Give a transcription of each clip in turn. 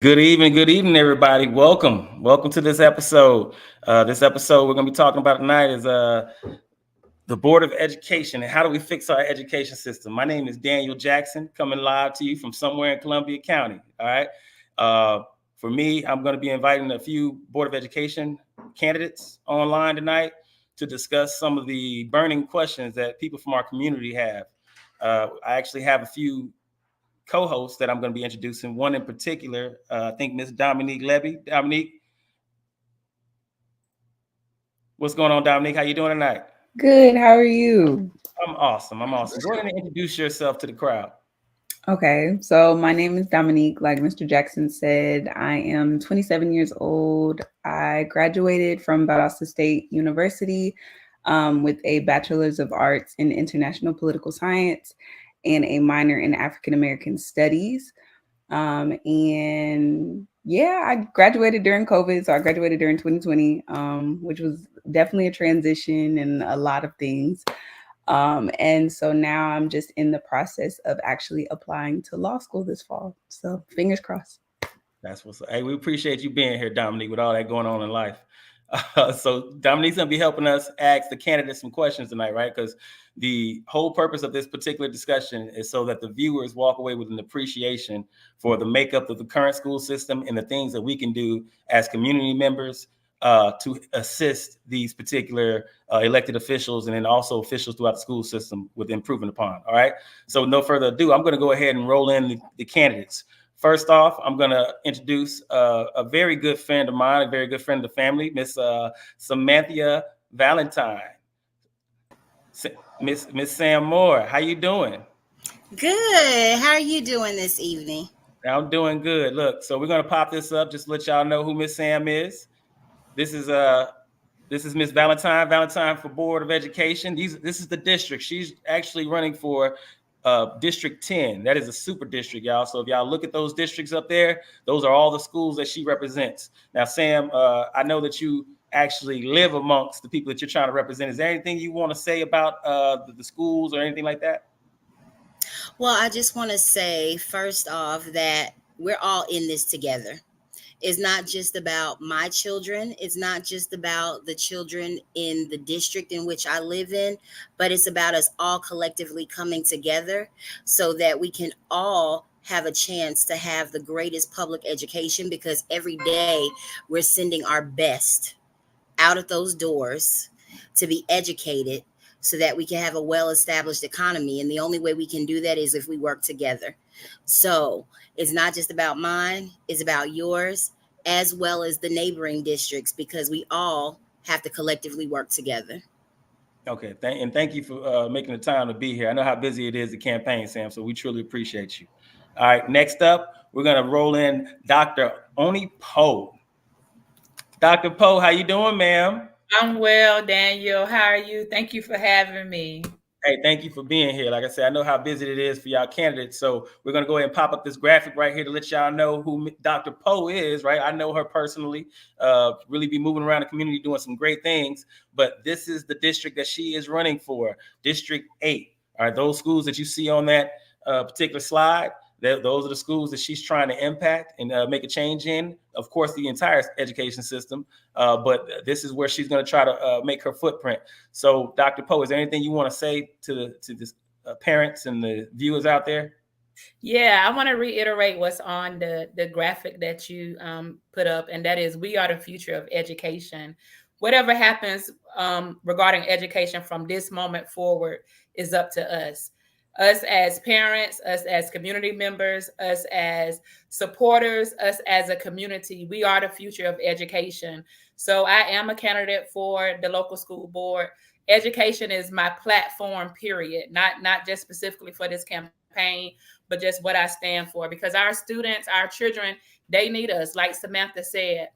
Good evening, everybody. Welcome to this episode. This episode we're going to be talking about tonight is the Board of Education and how do we fix our education system. My name is Daniel Jackson, coming live to you from somewhere in Columbia County. All right. For me, I'm going to be inviting a few Board of Education candidates online tonight to discuss some of the burning questions that people from our community have. I actually have a few co-hosts that I'm going to be introducing. One in particular, I think Miss Dominique Levy. Dominique, what's going on, Dominique? How you doing tonight? Good. How are you? I'm awesome. Go ahead and introduce yourself to the crowd. Okay. So my name is Dominique. Like Mr. Jackson said, I am 27 years old. I graduated from Valdosta State University with a Bachelor's of Arts in International Political Science and a minor in African American Studies. And yeah, I graduated during COVID. So I graduated during 2020, which was definitely a transition and a lot of things. And so now I'm just in the process of actually applying to law school this fall. So fingers crossed. That's what's up. Hey, we appreciate you being here, Dominique, with all that going on in life. So Dominique's gonna be helping us ask the candidates some questions tonight, right? Because the whole purpose of this particular discussion is so that the viewers walk away with an appreciation for the makeup of the current school system and the things that we can do as community members to assist these particular elected officials and then also officials throughout the school system with improving upon. All right. So no further ado, I'm going to go ahead and roll in the candidates. First off, I'm going to introduce a very good friend of mine, a very good friend of the family, Miss Samantha Valentine. Miss Sam Moore, how you doing? Good. How are you doing this evening? I'm doing good. Look, so we're going to pop this up just to let y'all know who Miss Sam is. This is Miss Valentine. Valentine for Board of Education. This is the district. She's actually running for District 10. That is a super district, y'all. So if y'all look at those districts up there, those are all the schools that she represents. Now, Sam, I know that you actually live amongst the people that you're trying to represent. Is there anything you want to say about the schools or anything like that? Well, I just want to say, first off, that we're all in this together. It's not just about my children. It's not just about the children in the district in which I live in, but it's about us all collectively coming together so that we can all have a chance to have the greatest public education because every day we're sending our best out of those doors to be educated so that we can have a well-established economy. And the only way we can do that is if we work together. So it's not just about mine, it's about yours, as well as the neighboring districts, because we all have to collectively work together. Okay, thank you for making the time to be here. I know how busy it is the campaign, Sam, so we truly appreciate you. All right, next up, we're gonna roll in Dr. Oni Poe. Dr. Poe, how you doing, ma'am? I'm well, Daniel. How are you? Thank you for having me. Hey, thank you for being here. Like I said, I know how busy it is for y'all candidates, so we're gonna go ahead and pop up this graphic right here to let y'all know who Dr. Poe is. Right, I know her personally. Really be moving around the community doing some great things. But this is the district that she is running for, District 8. All right, those schools that you see on that particular slide. Those are the schools that she's trying to impact and make a change in. Of course, the entire education system, but this is where she's going to try to make her footprint. So, Dr. Poe, is there anything you want to say to the parents and the viewers out there? Yeah, I want to reiterate what's on the graphic that you put up, and that is we are the future of education. Whatever happens regarding education from this moment forward is up to us. Us as parents, us as community members, us as supporters, us as a community, we are the future of education. So I am a candidate for the local school board. Education is my platform, period, not just specifically for this campaign, but just what I stand for. Because our students, our children, they need us. Like Samantha said,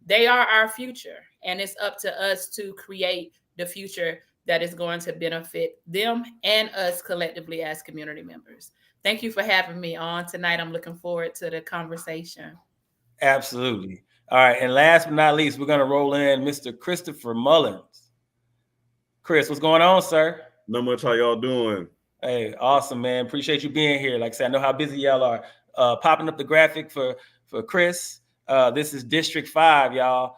they are our future. And it's up to us to create the future that is going to benefit them and us collectively as community members. Thank you for having me on tonight. I'm looking forward to the conversation. Absolutely. All right. And last but not least, we're going to roll in Mr. Christopher Mullins. Chris, what's going on, sir? Not much. How y'all doing? Hey, awesome, man. Appreciate you being here. Like I said, I know how busy y'all are. Popping up the graphic for for Chris. This is District 5, y'all.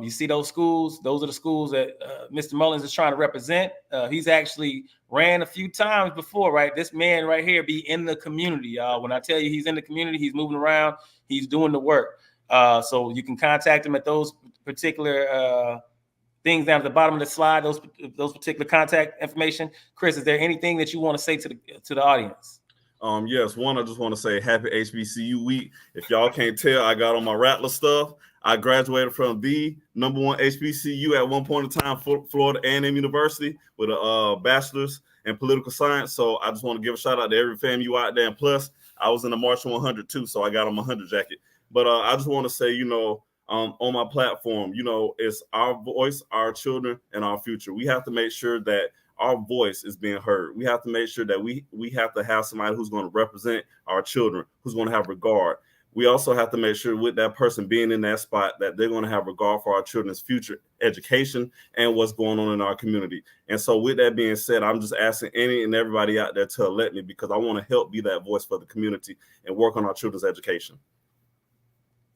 You see those schools? Those are the schools that Mr. Mullins is trying to represent. He's actually ran a few times before, right? This man right here be in the community, y'all. When I tell you he's in the community, he's moving around, he's doing the work. So you can contact him at those particular things down at the bottom of the slide, those particular contact information. Chris, is there anything that you want to say to the audience? Yes, one, I just want to say happy HBCU week. If y'all can't tell, I got on my Rattler stuff. I graduated from the #1 HBCU at one point in time, Florida A&M University, with a bachelor's in political science. So I just want to give a shout out to every FAMU out there. And plus, I was in the March 100 too, so I got on my 100 jacket. But I just want to say, on my platform, it's our voice, our children, and our future. We have to make sure that our voice is being heard. We have to make sure that we have to have somebody who's going to represent our children, who's going to have regard. We also have to make sure with that person being in that spot that they're going to have regard for our children's future education and what's going on in our community. And so with that being said, I'm just asking any and everybody out there to elect me, because I want to help be that voice for the community and work on our children's education.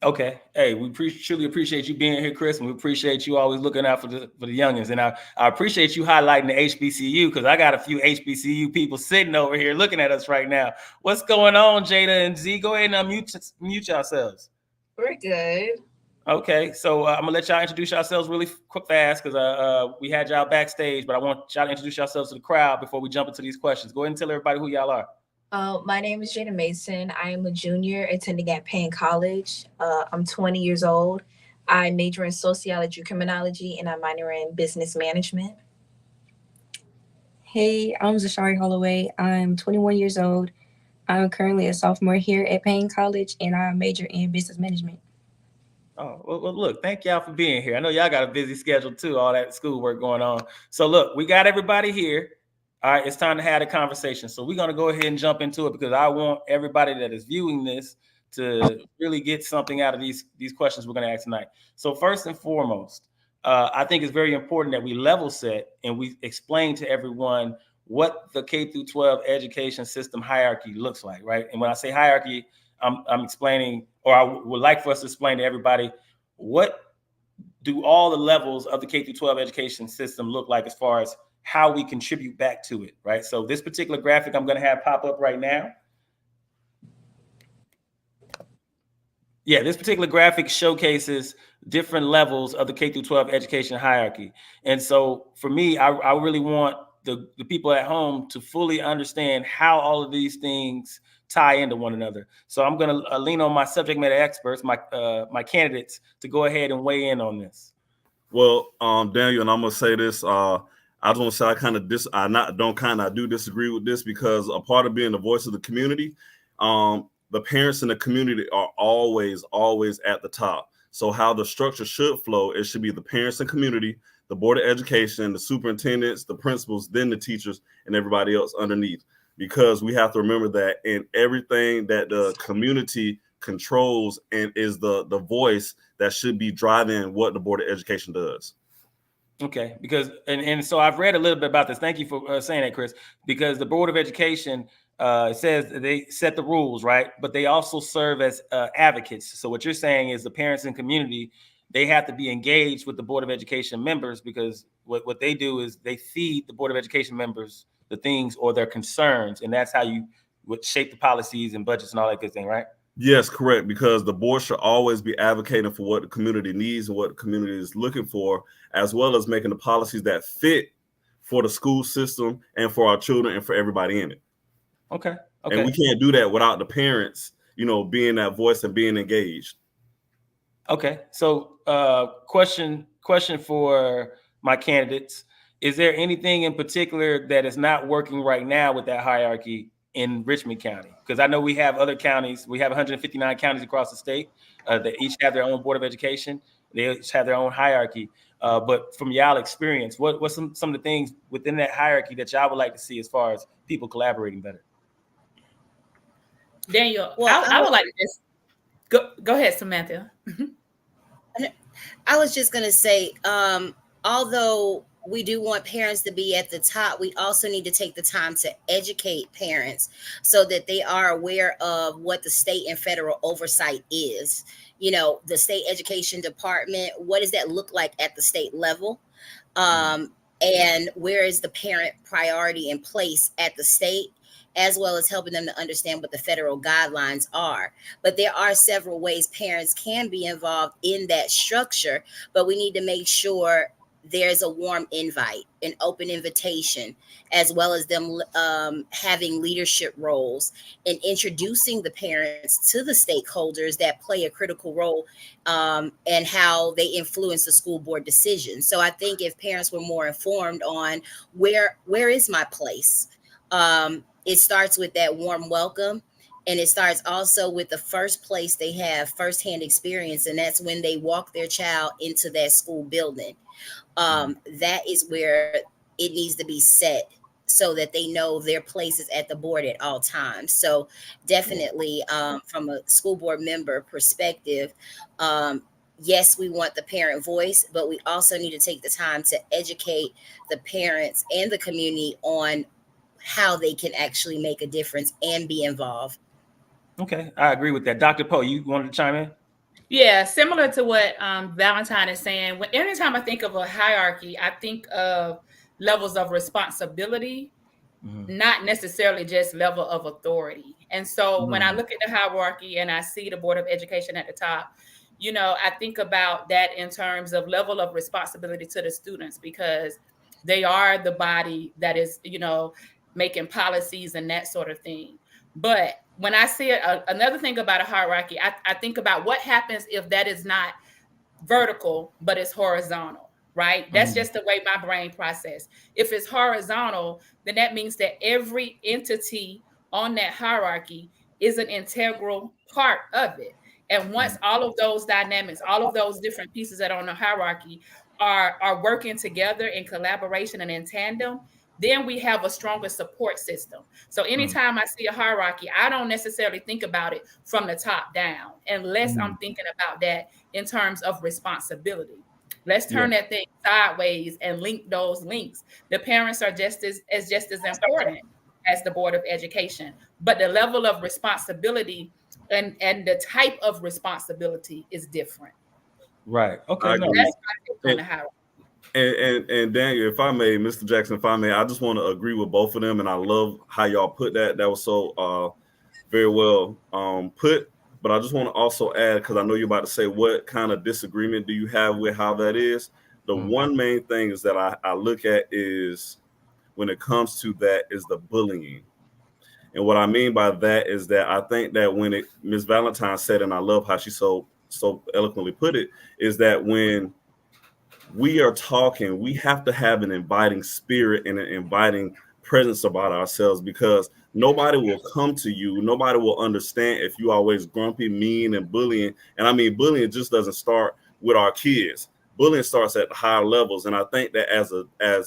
Okay. Hey, we truly appreciate you being here, Chris, and we appreciate you always looking out for the youngins. And I appreciate you highlighting the HBCU, because I got a few HBCU people sitting over here looking at us right now. What's going on, Jada and Z? Go ahead and mute yourselves. We're good. Okay, so I'm gonna let y'all introduce yourselves really quick, fast, because we had y'all backstage, but I want y'all to introduce yourselves to the crowd before we jump into these questions. Go ahead and tell everybody who y'all are. My name is Jada Mason. I am a junior attending at Payne College. I'm 20 years old. I major in sociology, criminology, and I minor in business management. Hey, I'm Zashari Holloway. I'm 21 years old. I'm currently a sophomore here at Payne College, and I major in business management. Oh, well, look, thank y'all for being here. I know y'all got a busy schedule too, all that schoolwork going on. So look, we got everybody here. All right, it's time to have a conversation. So we're going to go ahead and jump into it, because I want everybody that is viewing this to really get something out of these questions we're going to ask tonight. So first and foremost, I think it's very important that we level set and we explain to everyone what the K through 12 education system hierarchy looks like, right? And when I say hierarchy, I'm explaining, or I would like for us to explain to everybody, what do all the levels of the K through 12 education system look like as far as how we contribute back to it, right? So this particular graphic I'm going to have pop up right now. Yeah, this particular graphic showcases different levels of the K through 12 education hierarchy. And so for me, I really want the people at home to fully understand how all of these things tie into one another. So I'm going to lean on my subject matter experts, my candidates, to go ahead and weigh in on this. Well, Daniel, and I'm going to say this, I just want to say I do disagree with this, because a part of being the voice of the community, the parents in the community are always at the top. So how the structure should flow, it should be the parents and community, the board of education, the superintendents, the principals, then the teachers, and everybody else underneath. Because we have to remember that in everything that the community controls and is the voice that should be driving what the board of education does. Okay, because and so I've read a little bit about this. Thank you for saying that, Chris. Because the Board of Education says they set the rules, right? But they also serve as advocates. So what you're saying is the parents and community, they have to be engaged with the Board of Education members, because what they do is they feed the Board of Education members the things or their concerns, and that's how you would shape the policies and budgets and all that good thing, right? Yes, correct. Because the board should always be advocating for what the community needs and what the community is looking for, as well as making the policies that fit for the school system and for our children and for everybody in it. Okay. And we can't do that without the parents, being that voice and being engaged. Okay. So question for my candidates. Is there anything in particular that is not working right now with that hierarchy in Richmond County? Because I know we have other counties. We have 159 counties across the state that each have their own Board of Education. They each have their own hierarchy. But from y'all experience, what's some of the things within that hierarchy that y'all would like to see as far as people collaborating better? Daniel, well, I would like to just go ahead, Samantha. I was just going to say, although we do want parents to be at the top. We also need to take the time to educate parents so that they are aware of what the state and federal oversight is. You know, the state education department, what does that look like at the state level? And where is the parent priority in place at the state, as well as helping them to understand what the federal guidelines are. But there are several ways parents can be involved in that structure, but we need to make sure there's a warm invite, an open invitation, as well as them having leadership roles in introducing the parents to the stakeholders that play a critical role, and how they influence the school board decisions. So I think if parents were more informed on where is my place, it starts with that warm welcome. And it starts also with the first place they have firsthand experience, and that's when they walk their child into that school building. That is where it needs to be set so that they know their place is at the board at all times. So definitely, from a school board member perspective, yes, we want the parent voice, but we also need to take the time to educate the parents and the community on how they can actually make a difference and be involved. Okay, I agree with that. Dr. Poe, you wanted to chime in? Yeah, similar to what Valentine is saying. Anytime I think of a hierarchy, I think of levels of responsibility, not necessarily just level of authority. And so when I look at the hierarchy and I see the Board of Education at the top, you know, I think about that in terms of level of responsibility to the students, because they are the body that is, you know, making policies and that sort of thing. But when I see another thing about a hierarchy, I think about what happens if that is not vertical, but it's horizontal, right? That's just the way my brain process. If it's horizontal, then that means that every entity on that hierarchy is an integral part of it. And once all of those dynamics, all of those different pieces that are on the hierarchy are working together in collaboration and in tandem, then we have a stronger support system. So anytime I see a hierarchy, I don't necessarily think about it from the top down, unless I'm thinking about that in terms of responsibility. Let's turn that thing sideways and link those links. The parents are just as important as the Board of Education, but the level of responsibility and the type of responsibility is different. Right. Okay. I No. agree. That's my take on the hierarchy. And Daniel, if I may, Mr. Jackson, if I may, I just want to agree with both of them, and I love how y'all put that. That was so very well put. But I just want to also add, because I know you're about to say, what kind of disagreement do you have with how that is? The one main thing is that I look at is, when it comes to that, is the bullying. And what I mean by that is that I think that when Ms. Valentine said, and I love how she so eloquently put it, is that when we are talking, we have to have an inviting spirit and an inviting presence about ourselves, because nobody will come to you. Nobody will understand if you always grumpy, mean, and bullying. And I mean, bullying just doesn't start with our kids. Bullying starts at higher levels. And I think that as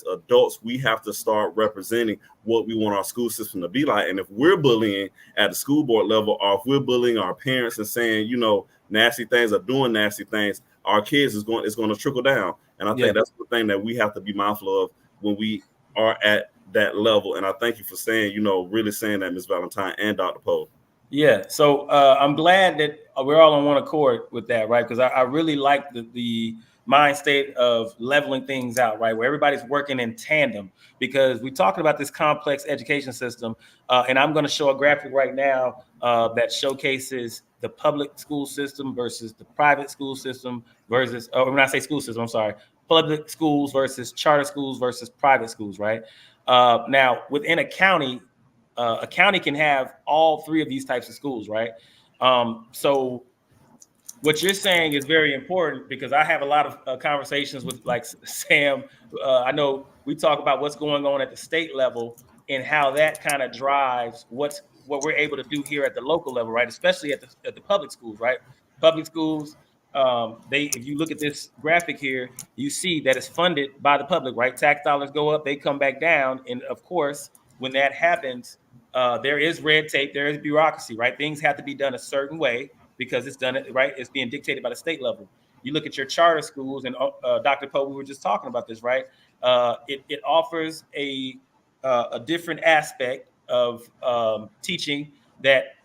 adults, we have to start representing what we want our school system to be like. And if we're bullying at the school board level, or if we're bullying our parents and saying, you know, nasty things or doing nasty things, our kids it's going to trickle down. And I think that's the thing that we have to be mindful of when we are at that level. And I thank you for saying, you know, really saying that, Ms. Valentine and Dr. Poe. Yeah. So I'm glad that we're all on one accord with that, right? Because I really like the mind state of leveling things out, right? Where everybody's working in tandem, because we're talking about this complex education system. And I'm going to show a graphic right now that showcases the public school system versus the private school system versus, when I say school system, I'm sorry, public schools versus charter schools versus private schools, right? Now, within a county can have all three of these types of schools, right? So what you're saying is very important, because I have a lot of conversations with like Sam. I know we talk about what's going on at the state level and how that kind of drives what we're able to do here at the local level, right? Especially at the public schools, right? Public schools, if you look at this graphic here, you see that it's funded by the public, right? Tax dollars go up, they come back down, and of course, when that happens, there is red tape, there is bureaucracy, right? Things have to be done a certain way, because it's done it right. It's being dictated by the state level. You look at your charter schools, and Dr. Poe, we were just talking about this, right? it offers a different aspect of teaching that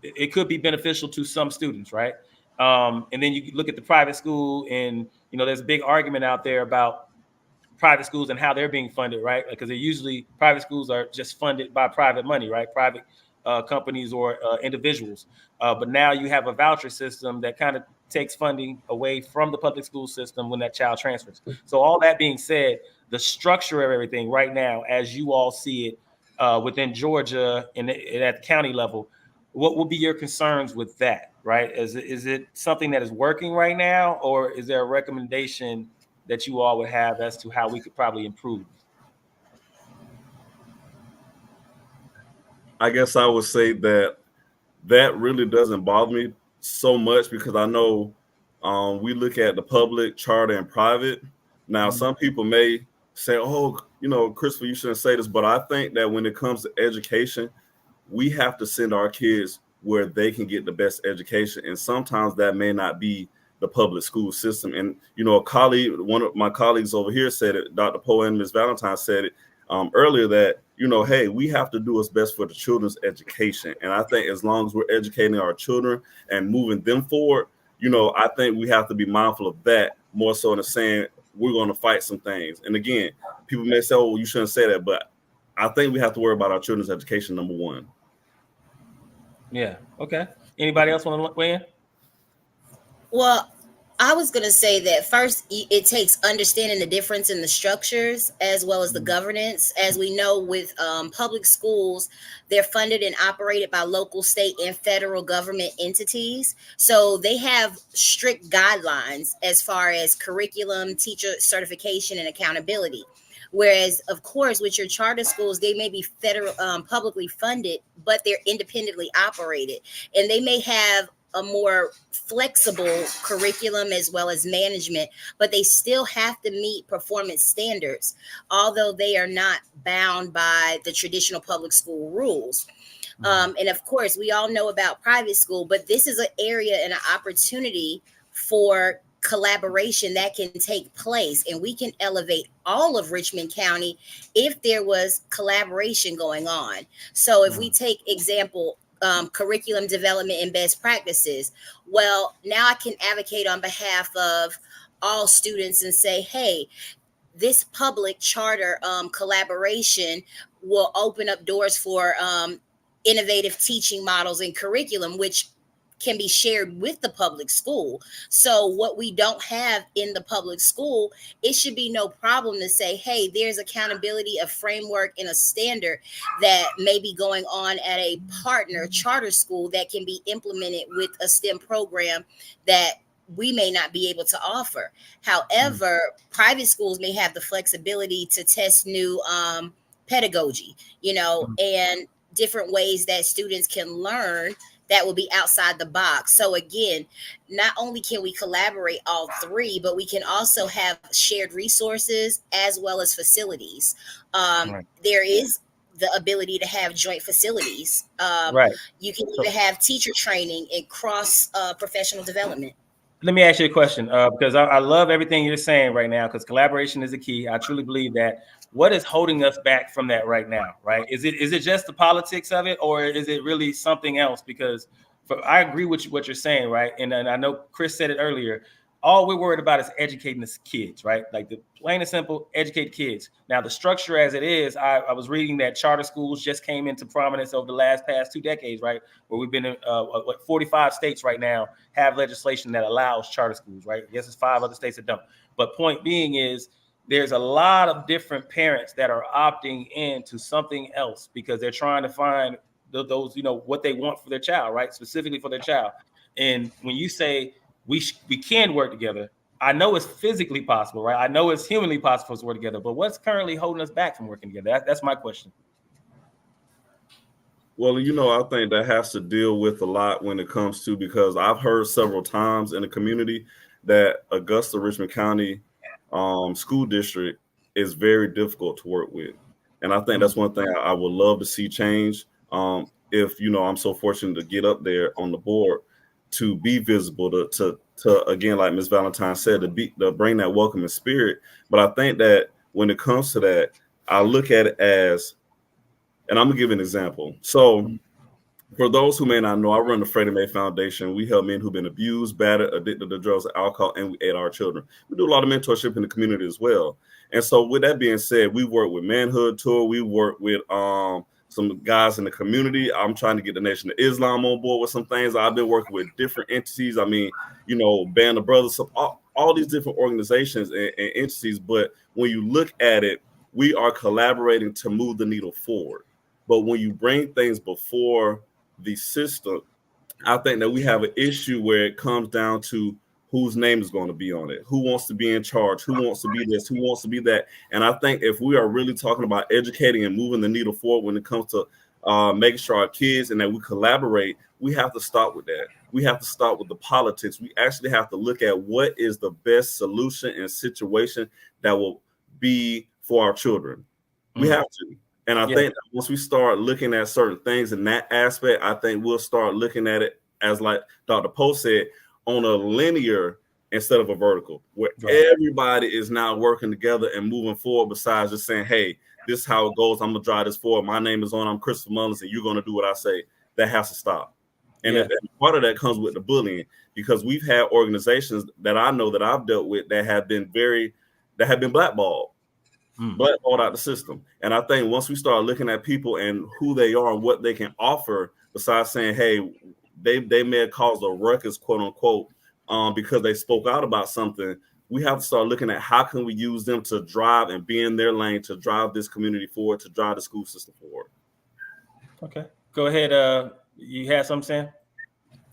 it could be beneficial to some students, right? And then you look at the private school, and there's a big argument out there about private schools and how they're being funded, right? Because they usually private schools are just funded by private money, right? Private companies or individuals. But now you have a voucher system that kind of takes funding away from the public school system when that child transfers. So all that being said, the structure of everything right now, as you all see it within Georgia and at the county level, what will be your concerns with that, right? Is it something that is working right now, or is there a recommendation that you all would have as to how we could probably improve? I guess I would say that really doesn't bother me so much, because I know we look at the public, charter, and private. Now, some people may say, oh, Christopher, you shouldn't say this, but I think that when it comes to education, we have to send our kids where they can get the best education. And sometimes that may not be the public school system. And, a colleague, one of my colleagues over here said it, Dr. Poe and Ms. Valentine said it earlier, that, hey, we have to do what's best for the children's education. And I think as long as we're educating our children and moving them forward, I think we have to be mindful of that more so than saying we're going to fight some things. And again, people may say, oh, you shouldn't say that, but I think we have to worry about our children's education, number one. Yeah. Okay. Anybody else want to weigh in? Well, I was going to say that first, it takes understanding the difference in the structures as well as the governance. As we know, with public schools, they're funded and operated by local, state, and federal government entities. So they have strict guidelines as far as curriculum, teacher certification, and accountability. Whereas, of course, with your charter schools, they may be federal, publicly funded, but they're independently operated, and they may have a more flexible curriculum as well as management, but they still have to meet performance standards, although they are not bound by the traditional public school rules. And of course, we all know about private school, but this is an area and an opportunity for collaboration that can take place, and we can elevate all of Richmond County if there was collaboration going on. So if we take example, curriculum development and best practices, well, now I can advocate on behalf of all students and say, hey, this public charter collaboration will open up doors for innovative teaching models and curriculum, which can be shared with the public school. So what we don't have in the public school, it should be no problem to say, hey, there's accountability, a framework, and a standard that may be going on at a partner charter school that can be implemented with a STEM program that we may not be able to offer. However, private schools may have the flexibility to test new pedagogy, and different ways that students can learn that will be outside the box. So again, not only can we collaborate all three, but we can also have shared resources as well as facilities. There is the ability to have joint facilities. You can even have teacher training and cross professional development. Let me ask you a question, because I love everything you're saying right now, because collaboration is the key. I truly believe that. What is holding us back from that right now, right? Is it just the politics of it, or is it really something else? Because I agree with what you're saying, right? And I know Chris said it earlier. All we're worried about is educating the kids, right? Like the plain and simple, educate kids. Now, the structure as it is, I was reading that charter schools just came into prominence over the past 2 decades, right? Where we've been in 45 states right now have legislation that allows charter schools, right? I guess it's 5 other states that don't. But point being is, there's a lot of different parents that are opting into something else because they're trying to find those, what they want for their child, right? Specifically for their child. And when you say we can work together, I know it's physically possible, right? I know it's humanly possible to work together, but what's currently holding us back from working together? That's my question. Well, I think that has to deal with a lot when it comes to, because I've heard several times in the community that Augusta Richmond County school district is very difficult to work with. And I think that's one thing I would love to see change. If, I'm so fortunate to get up there on the board to be visible, to again, like Ms. Valentine said, to bring that welcoming spirit. But I think that when it comes to that, I look at it as, and I'm gonna give an example. So for those who may not know, I run the Freddie Mae Foundation. We help men who've been abused, battered, addicted to drugs and alcohol, and we aid our children. We do a lot of mentorship in the community as well. And so with that being said, we work with Manhood Tour. We work with some guys in the community. I'm trying to get the Nation of Islam on board with some things. I've been working with different entities. I mean, you know, Band of Brothers, so all these different organizations and entities. But when you look at it, we are collaborating to move the needle forward. But when you bring things before the system, I think that we have an issue where it comes down to whose name is going to be on it, who wants to be in charge, who wants to be this, who wants to be that. And I think if we are really talking about educating and moving the needle forward when it comes to making sure our kids and that we collaborate, we have to start with that. We have to start with the politics. We actually have to look at what is the best solution and situation that will be for our children. We have to. And I think that once we start looking at certain things in that aspect, I think we'll start looking at it as, like Dr. Poe said, on a linear instead of a vertical, where everybody is now working together and moving forward, besides just saying, hey, this is how it goes. I'm going to drive this forward. My name is on. I'm Christopher Mullins, and you're going to do what I say. That has to stop. And part of that comes with the bullying, because we've had organizations that I know that I've dealt with that have been blackballed. Blackballed out the system. And I think once we start looking at people and who they are and what they can offer, besides saying, hey, they may have caused a ruckus, quote unquote, because they spoke out about something, we have to start looking at how can we use them to drive and be in their lane to drive this community forward, to drive the school system forward. Okay. Go ahead. You had something, Sam?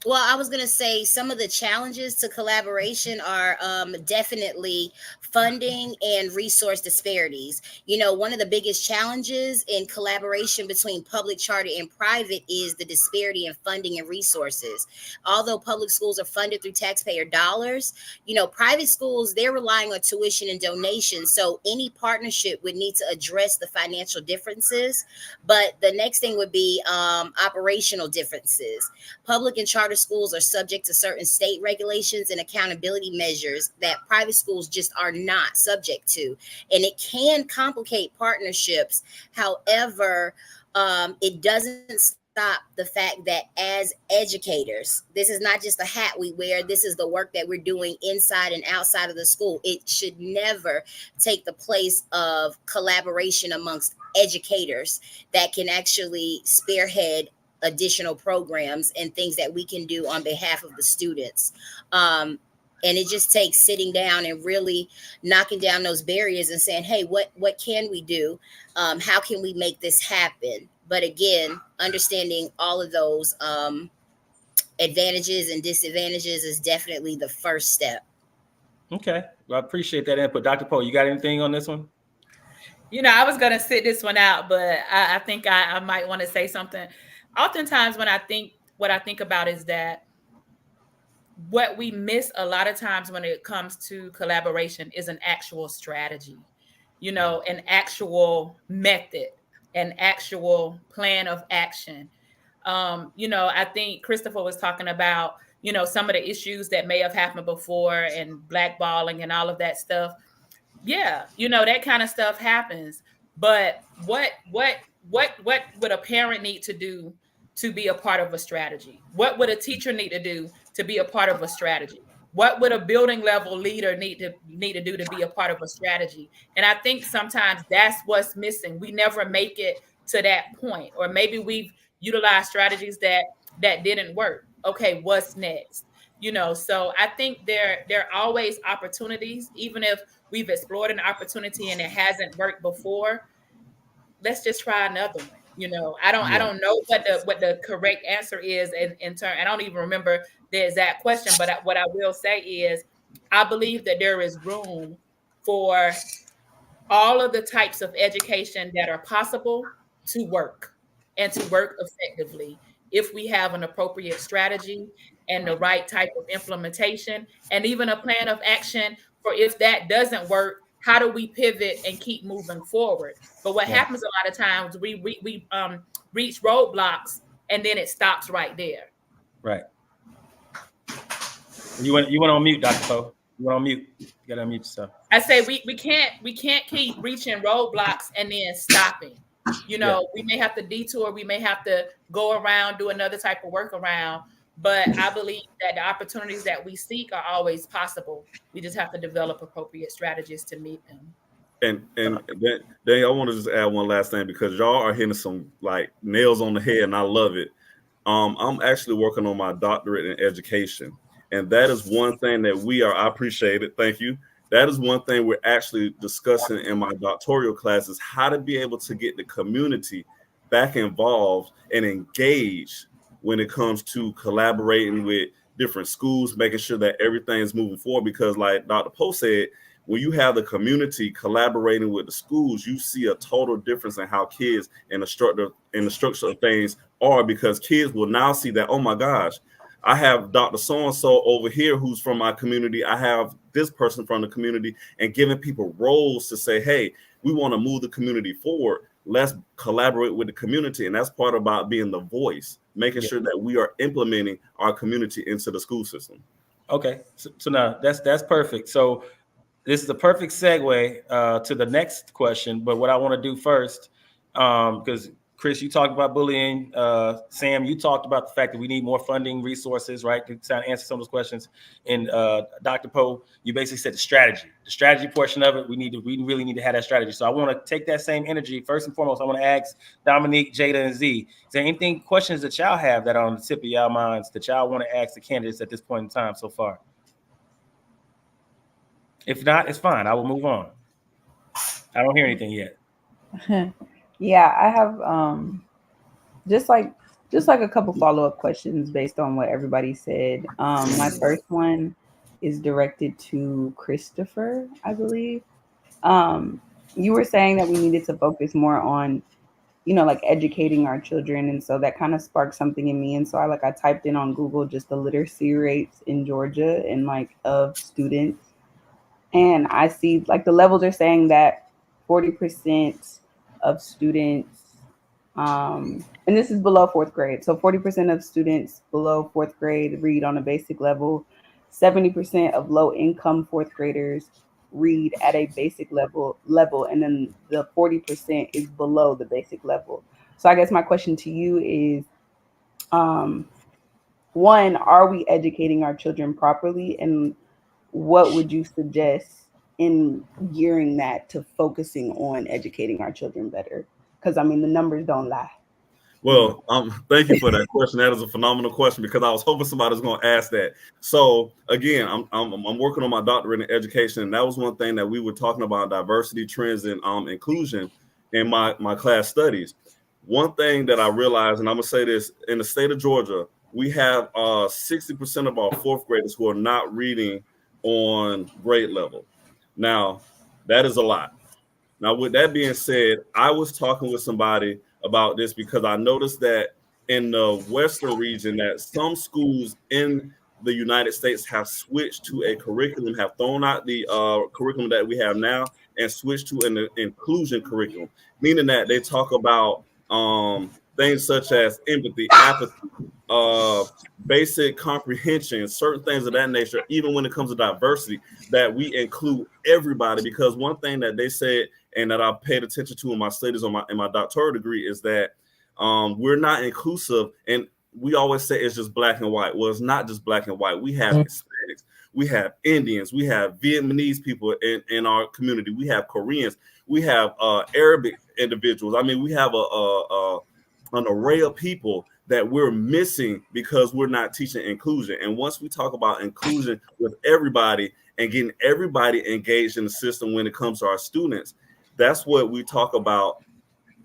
Well, I was going to say some of the challenges to collaboration are definitely funding and resource disparities. You know, one of the biggest challenges in collaboration between public, charter, and private is the disparity in funding and resources. Although public schools are funded through taxpayer dollars, you know, private schools, they're relying on tuition and donations. So any partnership would need to address the financial differences. But the next thing would be operational differences. Public and charter schools are subject to certain state regulations and accountability measures that private schools just are not subject to. And it can complicate partnerships. However, it doesn't stop the fact that as educators, this is not just a hat we wear. This is the work that we're doing inside and outside of the school. It should never take the place of collaboration amongst educators that can actually spearhead additional programs and things that we can do on behalf of the students. And it just takes sitting down and really knocking down those barriers and saying, hey, what can we do? How can we make this happen? But again, understanding all of those advantages and disadvantages is definitely the first step. Okay. Well, I appreciate that input. Dr. Poe, you got anything on this one? You know, I was going to sit this one out, but I think I might want to say something. Oftentimes what I think about is that what we miss a lot of times when it comes to collaboration is an actual strategy, you know, an actual method, an actual plan of action. You know, I think Christopher was talking about, you know, some of the issues that may have happened before and blackballing and all of that stuff. Yeah, you know, that kind of stuff happens. But what would a parent need to do to be a part of a strategy? What would a teacher need to do to be a part of a strategy? What would a building level leader need to do to be a part of a strategy? And I think sometimes that's what's missing. We never make it to that point, or maybe we've utilized strategies that didn't work. Okay, what's next? You know, so I think there are always opportunities, even if we've explored an opportunity and it hasn't worked before. Let's just try another one. You know, I don't know what the correct answer is in turn. I don't even remember the exact question, but what I will say is I believe that there is room for all of the types of education that are possible to work and to work effectively if we have an appropriate strategy and the right type of implementation and even a plan of action for if that doesn't work. How do we pivot and keep moving forward? But what happens a lot of times, we reach roadblocks and then it stops right there. Right. You went on mute, Dr. Poe. You're on mute. You gotta unmute yourself. I say we can't keep reaching roadblocks and then stopping. You know, we may have to detour, we may have to go around, do another type of workaround. But I believe that the opportunities that we seek are always possible. We just have to develop appropriate strategies to meet them. And then I want to just add one last thing, because y'all are hitting some like nails on the head, and I love it. I'm actually working on my doctorate in education, and that is one thing that I appreciate it. Thank you. That is one thing we're actually discussing in my doctoral class, is how to be able to get the community back involved and engaged when it comes to collaborating with different schools, making sure that everything is moving forward. Because like Dr. Poe said, when you have the community collaborating with the schools, you see a total difference in how kids and the structure of things are, because kids will now see that, oh my gosh, I have Dr. So-and-so over here who's from my community. I have this person from the community, and giving people roles to say, hey, we want to move the community forward. Let's collaborate with the community. And that's part about being the voice, making sure that we are implementing our community into the school system. Okay. So now that's perfect. So this is a perfect segue to the next question. But what I want to do first, because Chris, you talked about bullying. Sam, you talked about the fact that we need more funding resources, right, to answer some of those questions. And Dr. Poe, you basically said the strategy portion of it. We really need to have that strategy. So I want to take that same energy. First and foremost, I want to ask Dominique, Jada, and Z, is there anything, questions that y'all have that are on the tip of y'all minds that y'all want to ask the candidates at this point in time so far? If not, it's fine. I will move on. I don't hear anything yet. Yeah, I have just like a couple follow-up questions based on what everybody said. My first one is directed to Christopher, I believe. You were saying that we needed to focus more on, like educating our children, and so that kind of sparked something in me. And so I typed in on Google just the literacy rates in Georgia and of students. And I see the levels are saying that 40% of students, and this is below fourth grade. So 40% of students below fourth grade read on a basic level. 70% of low income fourth graders read at a basic level. And then the 40% is below the basic level. So I guess my question to you is, one, are we educating our children properly? And what would you suggest in gearing that to focusing on educating our children better? Because the numbers don't lie. Well, thank you for that question. That is a phenomenal question, because I was hoping somebody was going to ask that. So again, I'm working on my doctorate in education, and that was one thing that we were talking about, diversity, trends, and inclusion in my class studies. One thing that I realized, and I'm gonna say this, in the state of Georgia, we have 60% of our fourth graders who are not reading on grade level. Now, that is a lot. Now, with that being said, I was talking with somebody about this, because I noticed that in the Western region, that some schools in the United States have switched to a curriculum, have thrown out the curriculum that we have now and switched to an inclusion curriculum, meaning that they talk about things such as empathy, apathy, basic comprehension, certain things of that nature. Even when it comes to diversity, that we include everybody. Because one thing that they said, and that I paid attention to in my studies in my doctoral degree, is that we're not inclusive. And we always say it's just black and white. Well, it's not just black and white. We have Hispanics, we have Indians, we have Vietnamese people in our community, we have Koreans, we have Arabic individuals. We have an array of people that we're missing because we're not teaching inclusion. And once we talk about inclusion with everybody and getting everybody engaged in the system when it comes to our students, that's what we talk about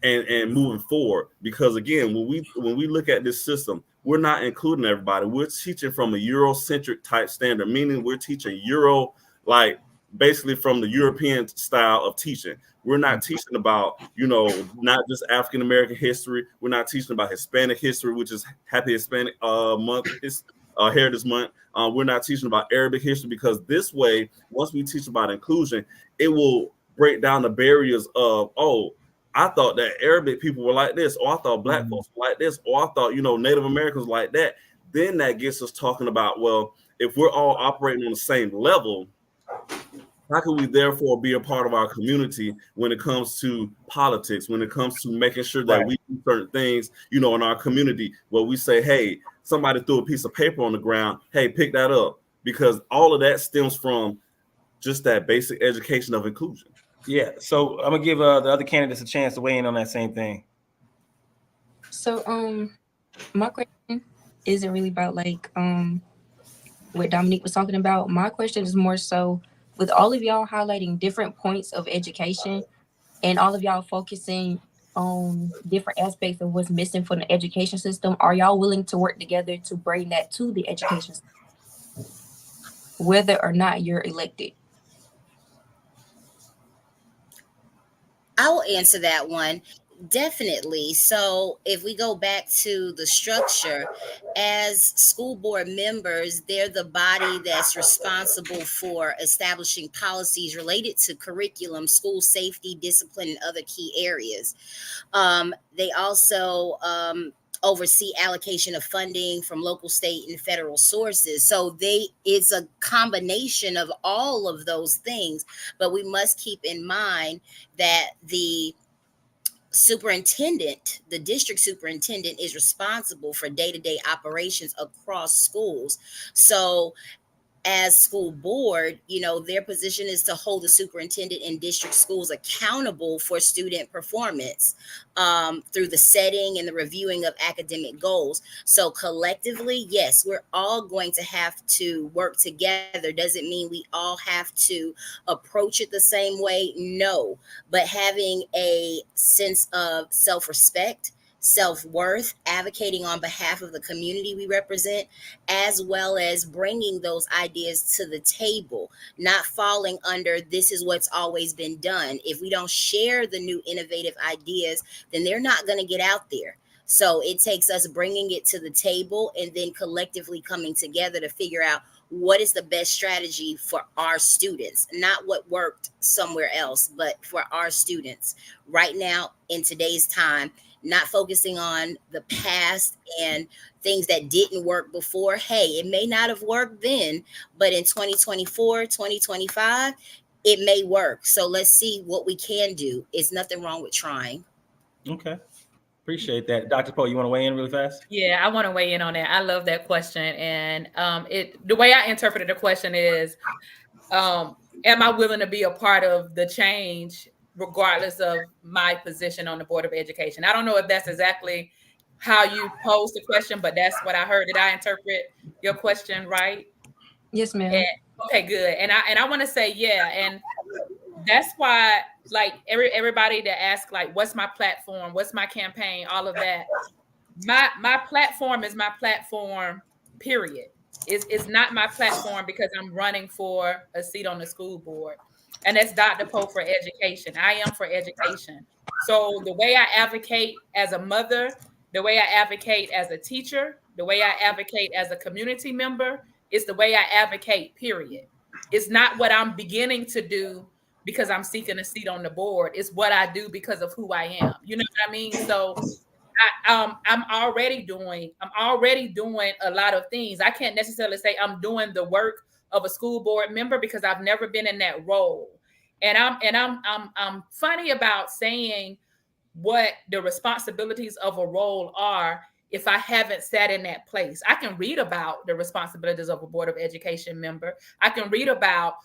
and moving forward. Because again, when we look at this system, we're not including everybody. We're teaching from a Eurocentric type standard, meaning we're teaching Euro, basically from the European style of teaching. We're not teaching about, not just African American history. We're not teaching about Hispanic history, which is Happy Hispanic Month, Heritage Month. We're not teaching about Arabic history, because this way, once we teach about inclusion, it will break down the barriers of, oh, I thought that Arabic people were like this, or I thought Black folks were like this, or I thought, Native Americans like that. Then that gets us talking about, well, if we're all operating on the same level, how can we therefore be a part of our community when it comes to politics, when it comes to making sure that we do certain things, in our community, where we say, hey, somebody threw a piece of paper on the ground, hey, pick that up, because all of that stems from just that basic education of inclusion. Yeah. So I'm gonna give the other candidates a chance to weigh in on that same thing. So my question isn't really about like what Dominique was talking about. My question is more so, with all of y'all highlighting different points of education and all of y'all focusing on different aspects of what's missing from the education system, are y'all willing to work together to bring that to the education system, whether or not you're elected? I will answer that one. Definitely. So, if we go back to the structure, as school board members, they're the body that's responsible for establishing policies related to curriculum, school safety, discipline, and other key areas. They also oversee allocation of funding from local, state, and federal sources. So it's a combination of all of those things. But we must keep in mind that the district superintendent, is responsible for day-to-day operations across schools. So as school board, their position is to hold the superintendent in district schools accountable for student performance through the setting and the reviewing of academic goals. So collectively, yes, we're all going to have to work together. Doesn't mean we all have to approach it the same way. No, but having a sense of self-respect, self-worth, advocating on behalf of the community we represent, as well as bringing those ideas to the table, not falling under this is what's always been done. If we don't share the new innovative ideas, then they're not going to get out there. So it takes us bringing it to the table and then collectively coming together to figure out what is the best strategy for our students, not what worked somewhere else, but for our students right now in today's time, not focusing on the past and things that didn't work before. Hey, it may not have worked then, but in 2024, 2025, it may work. So let's see what we can do. It's nothing wrong with trying. Okay. Appreciate that. Dr. Poe, you want to weigh in really fast? Yeah, I want to weigh in on that. I love that question. And the way I interpreted the question is, am I willing to be a part of the change regardless of my position on the Board of Education? I don't know if that's exactly how you posed the question, but that's what I heard. Did I interpret your question right? Yes, ma'am. Okay, good. And I want to say, yeah, and that's why, like, everybody that asks, like, what's my platform, what's my campaign, all of that. My platform is my platform, period. It's not my platform because I'm running for a seat on the school board. And that's Dr. Poe for education. I am for education. So the way I advocate as a mother, the way I advocate as a teacher, the way I advocate as a community member, is the way I advocate, period. It's not what I'm beginning to do because I'm seeking a seat on the board. It's what I do because of who I am. You know what I mean? So I'm already doing a lot of things. I can't necessarily say I'm doing the work of a school board member because I've never been in that role. And I'm funny about saying what the responsibilities of a role are if I haven't sat in that place. I can read about the responsibilities of a Board of Education member. I can read about,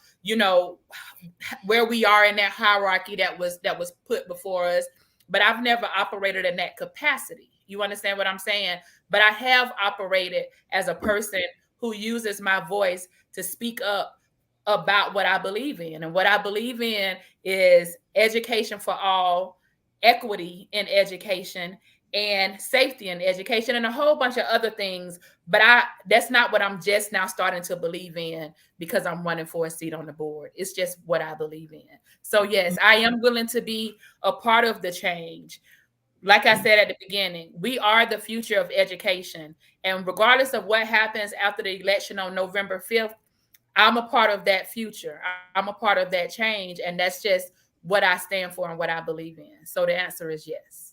where we are in that hierarchy that was put before us, but I've never operated in that capacity. You understand what I'm saying? But I have operated as a person who uses my voice to speak up about what I believe in. And what I believe in is education for all, equity in education, and safety in education, and a whole bunch of other things. But that's not what I'm just now starting to believe in because I'm running for a seat on the board. It's just what I believe in. So yes, I am willing to be a part of the change. Like I said at the beginning, we are the future of education. And regardless of what happens after the election on November 5th, I'm a part of that future. I'm a part of that change. And that's just what I stand for and what I believe in. So the answer is yes.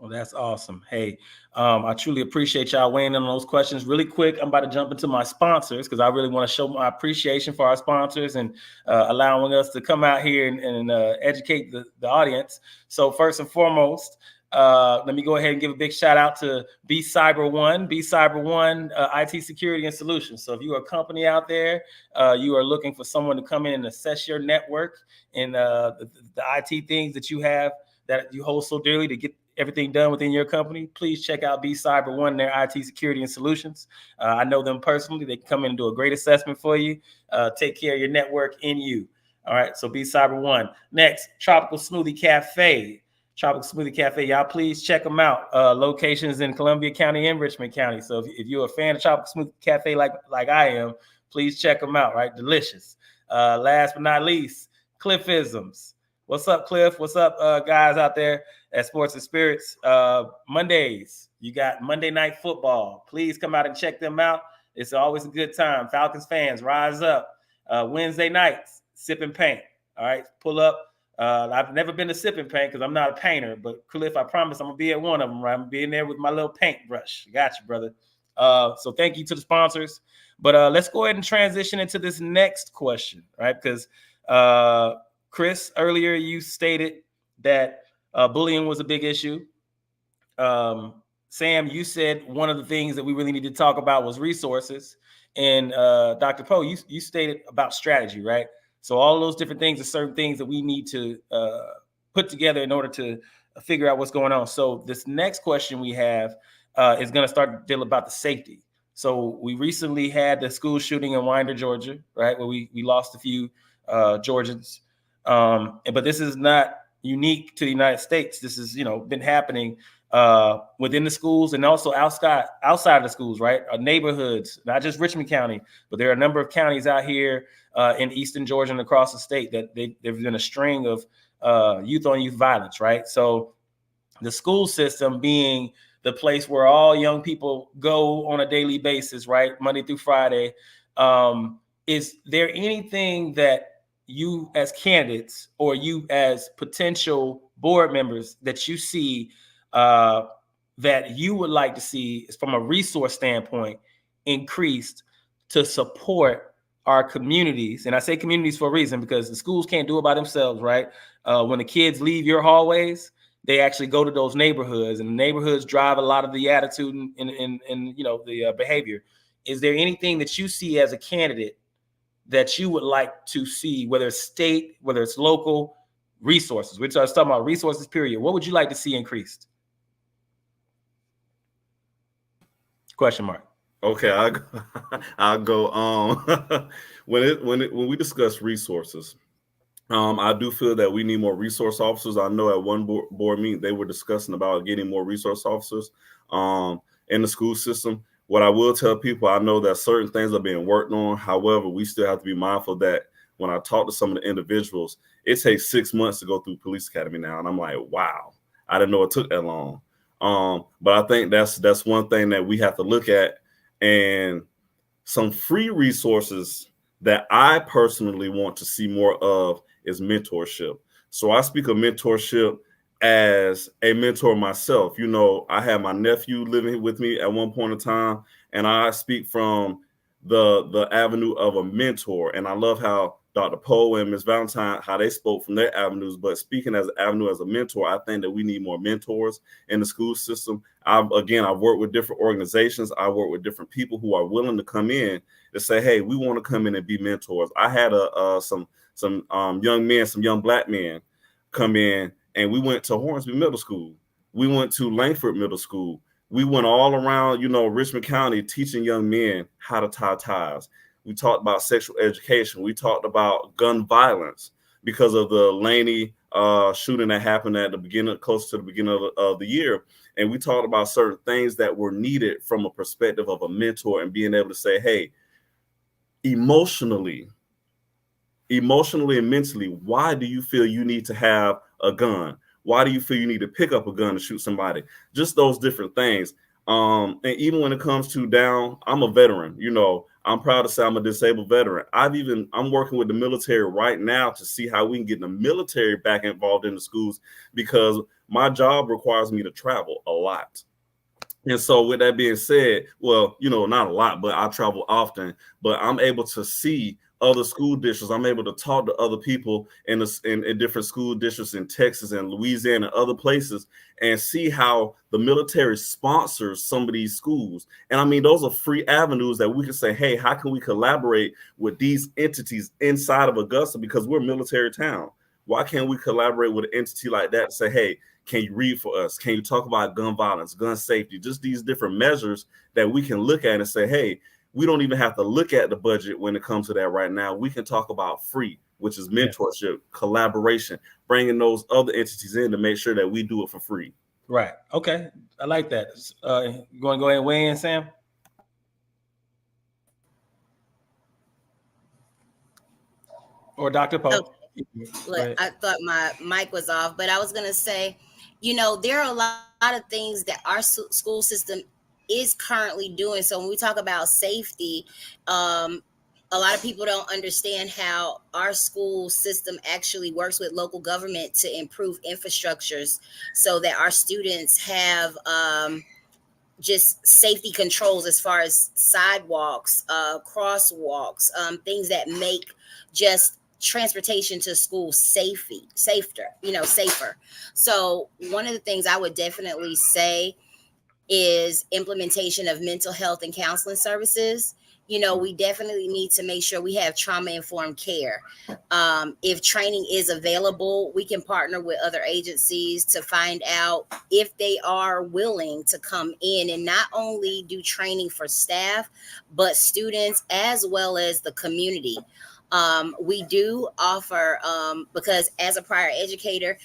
Well, that's awesome. Hey, I truly appreciate y'all weighing in on those questions. Really quick, I'm about to jump into my sponsors because I really want to show my appreciation for our sponsors and allowing us to come out here and educate the audience. So first and foremost, let me go ahead and give a big shout out to B Cyber One, IT security and solutions. So if you are a company out there, you are looking for someone to come in and assess your network and the IT things that you have that you hold so dearly to get everything done within your company, please check out B Cyber One, their IT security and solutions. I know them personally. They can come in and do a great assessment for you, take care of your network in you. All right, so B Cyber One. Next, Tropical Smoothie Cafe. Tropical Smoothie Cafe, y'all please check them out. Locations in Columbia County and Richmond County. So if you're a fan of Tropical Smoothie Cafe like I am, please check them out, right? Delicious. Last but not least, Cliffisms. What's up, Cliff? What's up, guys out there at Sports and Spirits? Mondays, you got Monday Night Football. Please come out and check them out. It's always a good time. Falcons fans, rise up. Wednesday nights, Sip and Paint. All right, pull up. I've never been to Sip and Paint because I'm not a painter, but Cliff, I promise I'm going to be at one of them, right? I'm going to be in there with my little paintbrush. Got you, brother. So thank you to the sponsors. But let's go ahead and transition into this next question, right? Because Chris, earlier you stated that bullying was a big issue. Sam, you said one of the things that we really need to talk about was resources. And Dr. Poe, you stated about strategy, right? So all those different things are certain things that we need to put together in order to figure out what's going on. So this next question we have is going to start to deal about the safety. So we recently had the school shooting in Winder, Georgia, right, where we lost a few Georgians. But this is not unique to the United States. This has, been happening within the schools and also outside of the schools, right? Neighborhoods, not just Richmond County, but there are a number of counties out here in Eastern Georgia and across the state that there've been a string of youth on youth violence, right? So the school system being the place where all young people go on a daily basis, right? Monday through Friday. Is there anything that you as candidates or you as potential board members that you see that you would like to see from a resource standpoint increased to support our communities? And I say communities for a reason because the schools can't do it by themselves, right? When the kids leave your hallways, they actually go to those neighborhoods, and the neighborhoods drive a lot of the attitude and the behavior. Is there anything that you see as a candidate that you would like to see, whether it's state, whether it's local, resources? We're talking about resources, period. What would you like to see increased? Question mark. Okay, I'll go. When we discuss resources, I do feel that we need more resource officers. I know at one board meeting they were discussing about getting more resource officers in the school system. What I will tell people, I know that certain things are being worked on. However, we still have to be mindful that when I talk to some of the individuals, it takes 6 months to go through police academy now. And I'm like, wow, I didn't know it took that long. But I think that's one thing that we have to look at, and some free resources that I personally want to see more of is mentorship. So I speak of mentorship as a mentor myself. I had my nephew living with me at one point in time, and I speak from the avenue of a mentor. And I love how Dr. Poe and Ms. Valentine, how they spoke from their avenues. But speaking as an avenue as a mentor, I think that we need more mentors in the school system. I've worked with different organizations. I work with different people who are willing to come in to say, hey, we want to come in and be mentors. I had some young men, some young Black men come in, and we went to Hornsby Middle School. We went to Langford Middle School. We went all around, Richmond County, teaching young men how to tie ties. We talked about sexual education. We talked about gun violence because of the Laney shooting that happened at the beginning, close to the beginning of the year. And we talked about certain things that were needed from a perspective of a mentor and being able to say, hey, emotionally and mentally, why do you feel you need to have a gun? Why do you feel you need to pick up a gun to shoot somebody? Just those different things. And even when it comes to I'm a veteran, I'm proud to say I'm a disabled veteran. I'm working with the military right now to see how we can get the military back involved in the schools, because My job requires me to travel a lot. And so with that being said, well, not a lot, but I travel often, but I'm able to see other school districts. I'm able to talk to other people in different school districts in Texas and Louisiana and other places and see how the military sponsors some of these schools. And I mean, those are free avenues that we can say, hey, how can we collaborate with these entities inside of Augusta because we're a military town? Why can't we collaborate with an entity like that and say, hey, can you read for us? Can you talk about gun violence, gun safety, just these different measures that we can look at and say, hey, we don't even have to look at the budget when it comes to that right now. We can talk about free, which is mentorship, collaboration, bringing those other entities in to make sure that we do it for free. Right. Okay. I like that. You want to go ahead and weigh in, Sam? Or Dr. Pope? Look, I thought my mic was off, but I was going to say, there are a lot of things that our school system is currently doing. So when we talk about safety, a lot of people don't understand how our school system actually works with local government to improve infrastructures so that our students have just safety controls as far as sidewalks, crosswalks, things that make just transportation to school safer. So one of the things I would definitely say is implementation of mental health and counseling services. We definitely need to make sure we have trauma-informed care. If training is available, we can partner with other agencies to find out if they are willing to come in and not only do training for staff, but students as well as the community. We do offer, because as a prior educator,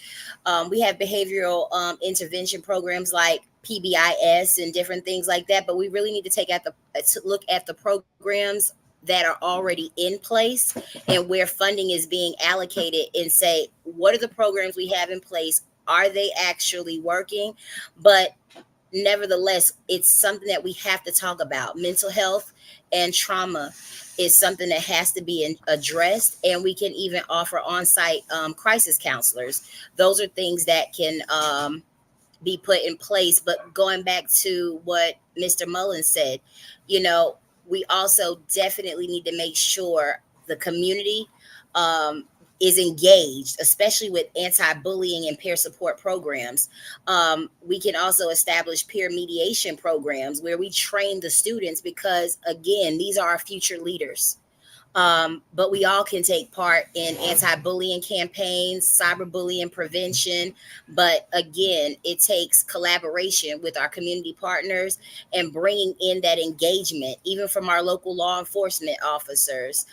we have behavioral intervention programs like PBIS and different things like that, but we really need to look at the programs that are already in place and where funding is being allocated and say, what are the programs we have in place? Are they actually working? But nevertheless, it's something that we have to talk about. Mental health and trauma is something that has to be addressed, and we can even offer on-site crisis counselors. Those are things that can be put in place. But going back to what Mr. Mullins said, we also definitely need to make sure the community is engaged, especially with anti-bullying and peer support programs. We can also establish peer mediation programs where we train the students because, again, these are our future leaders. But we all can take part in anti-bullying campaigns, cyberbullying prevention. But again, it takes collaboration with our community partners and bringing in that engagement, even from our local law enforcement officers,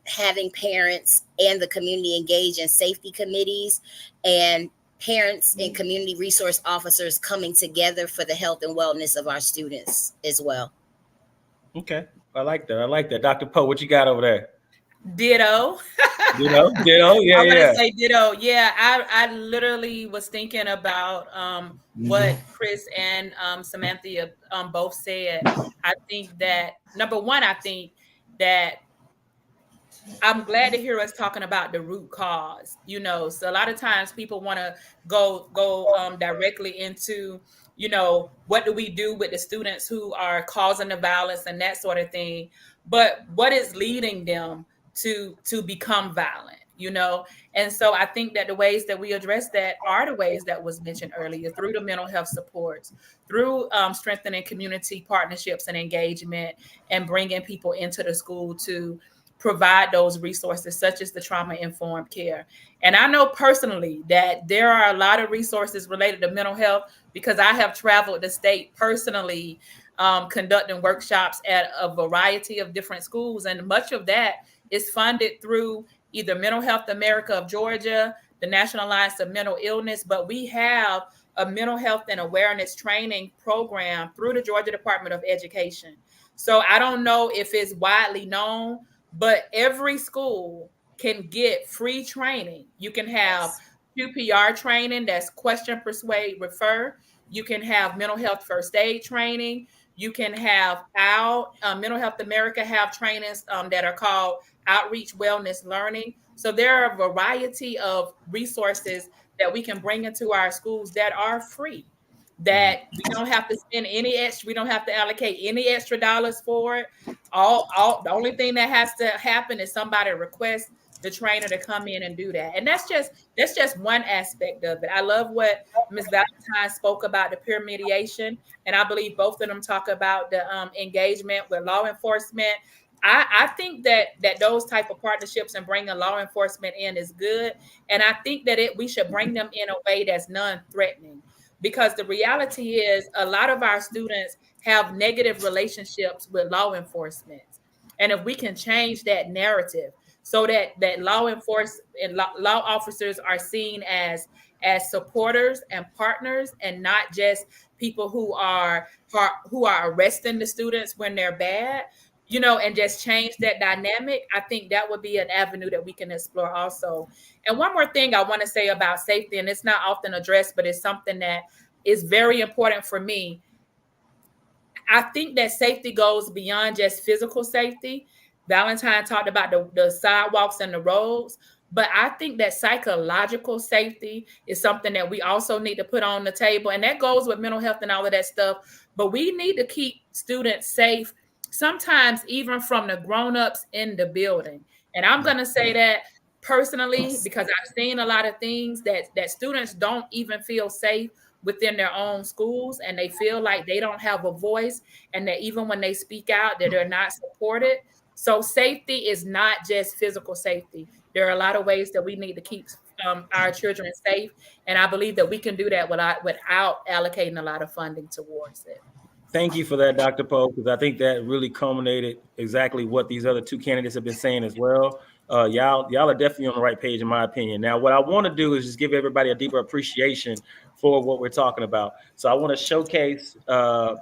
having parents and the community engage in safety committees, and parents and community resource officers coming together for the health and wellness of our students as well. Okay. I like that. Dr. Poe, what you got over there? Ditto. Ditto. Yeah, I'm gonna say ditto. Yeah, I literally was thinking about what Chris and Samantha both said. I think that number one, I think that I'm glad to hear us talking about the root cause. So a lot of times people want to go directly into, what do we do with the students who are causing the violence and that sort of thing. But what is leading them to become violent? And so I think that the ways that we address that are the ways that was mentioned earlier, through the mental health supports, through strengthening community partnerships and engagement, and bringing people into the school to provide those resources, such as the trauma-informed care. And I know personally that there are a lot of resources related to mental health because I have traveled the state personally, conducting workshops at a variety of different schools. And much of that is funded through either Mental Health America of Georgia, the National Alliance of Mental Illness, but we have a mental health and awareness training program through the Georgia Department of Education. So I don't know if it's widely known, but every school can get free training. You can have QPR training, that's question, persuade, refer. You can have mental health first aid training. You can have Mental Health America have trainings that are called outreach wellness learning. So there are a variety of resources that we can bring into our schools that are free, that we don't have to spend any extra, we don't have to allocate any extra dollars for it. All the only thing that has to happen is somebody request the trainer to come in and do that. And that's just one aspect of it. I love what Ms. Valentine spoke about, the peer mediation, and I believe both of them talk about the engagement with law enforcement. I think that those type of partnerships and bringing law enforcement in is good, and I think that we should bring them in a way that's non-threatening, because the reality is a lot of our students have negative relationships with law enforcement, and if we can change that narrative so that law enforcement and law officers are seen as supporters and partners, and not just people who are arresting the students when they're bad, and just change that dynamic, I think that would be an avenue that we can explore also. And one more thing I want to say about safety, and it's not often addressed, but it's something that is very important for me. I think that safety goes beyond just physical safety. Valentine talked about the sidewalks and the roads, but I think that psychological safety is something that we also need to put on the table. And that goes with mental health and all of that stuff. But we need to keep students safe, sometimes even from the grown-ups in the building. And I'm going to say that personally, because I've seen a lot of things that students don't even feel safe within their own schools, and they feel like they don't have a voice, and that even when they speak out, that they're not supported. So safety is not just physical safety. There are a lot of ways that we need to keep our children safe, and I believe that we can do that without allocating a lot of funding towards it. Thank you for that, Dr. Poe, because I think that really culminated exactly what these other two candidates have been saying as well. Y'all are definitely on the right page, in my opinion. Now, what I want to do is just give everybody a deeper appreciation for what we're talking about. So I want to showcase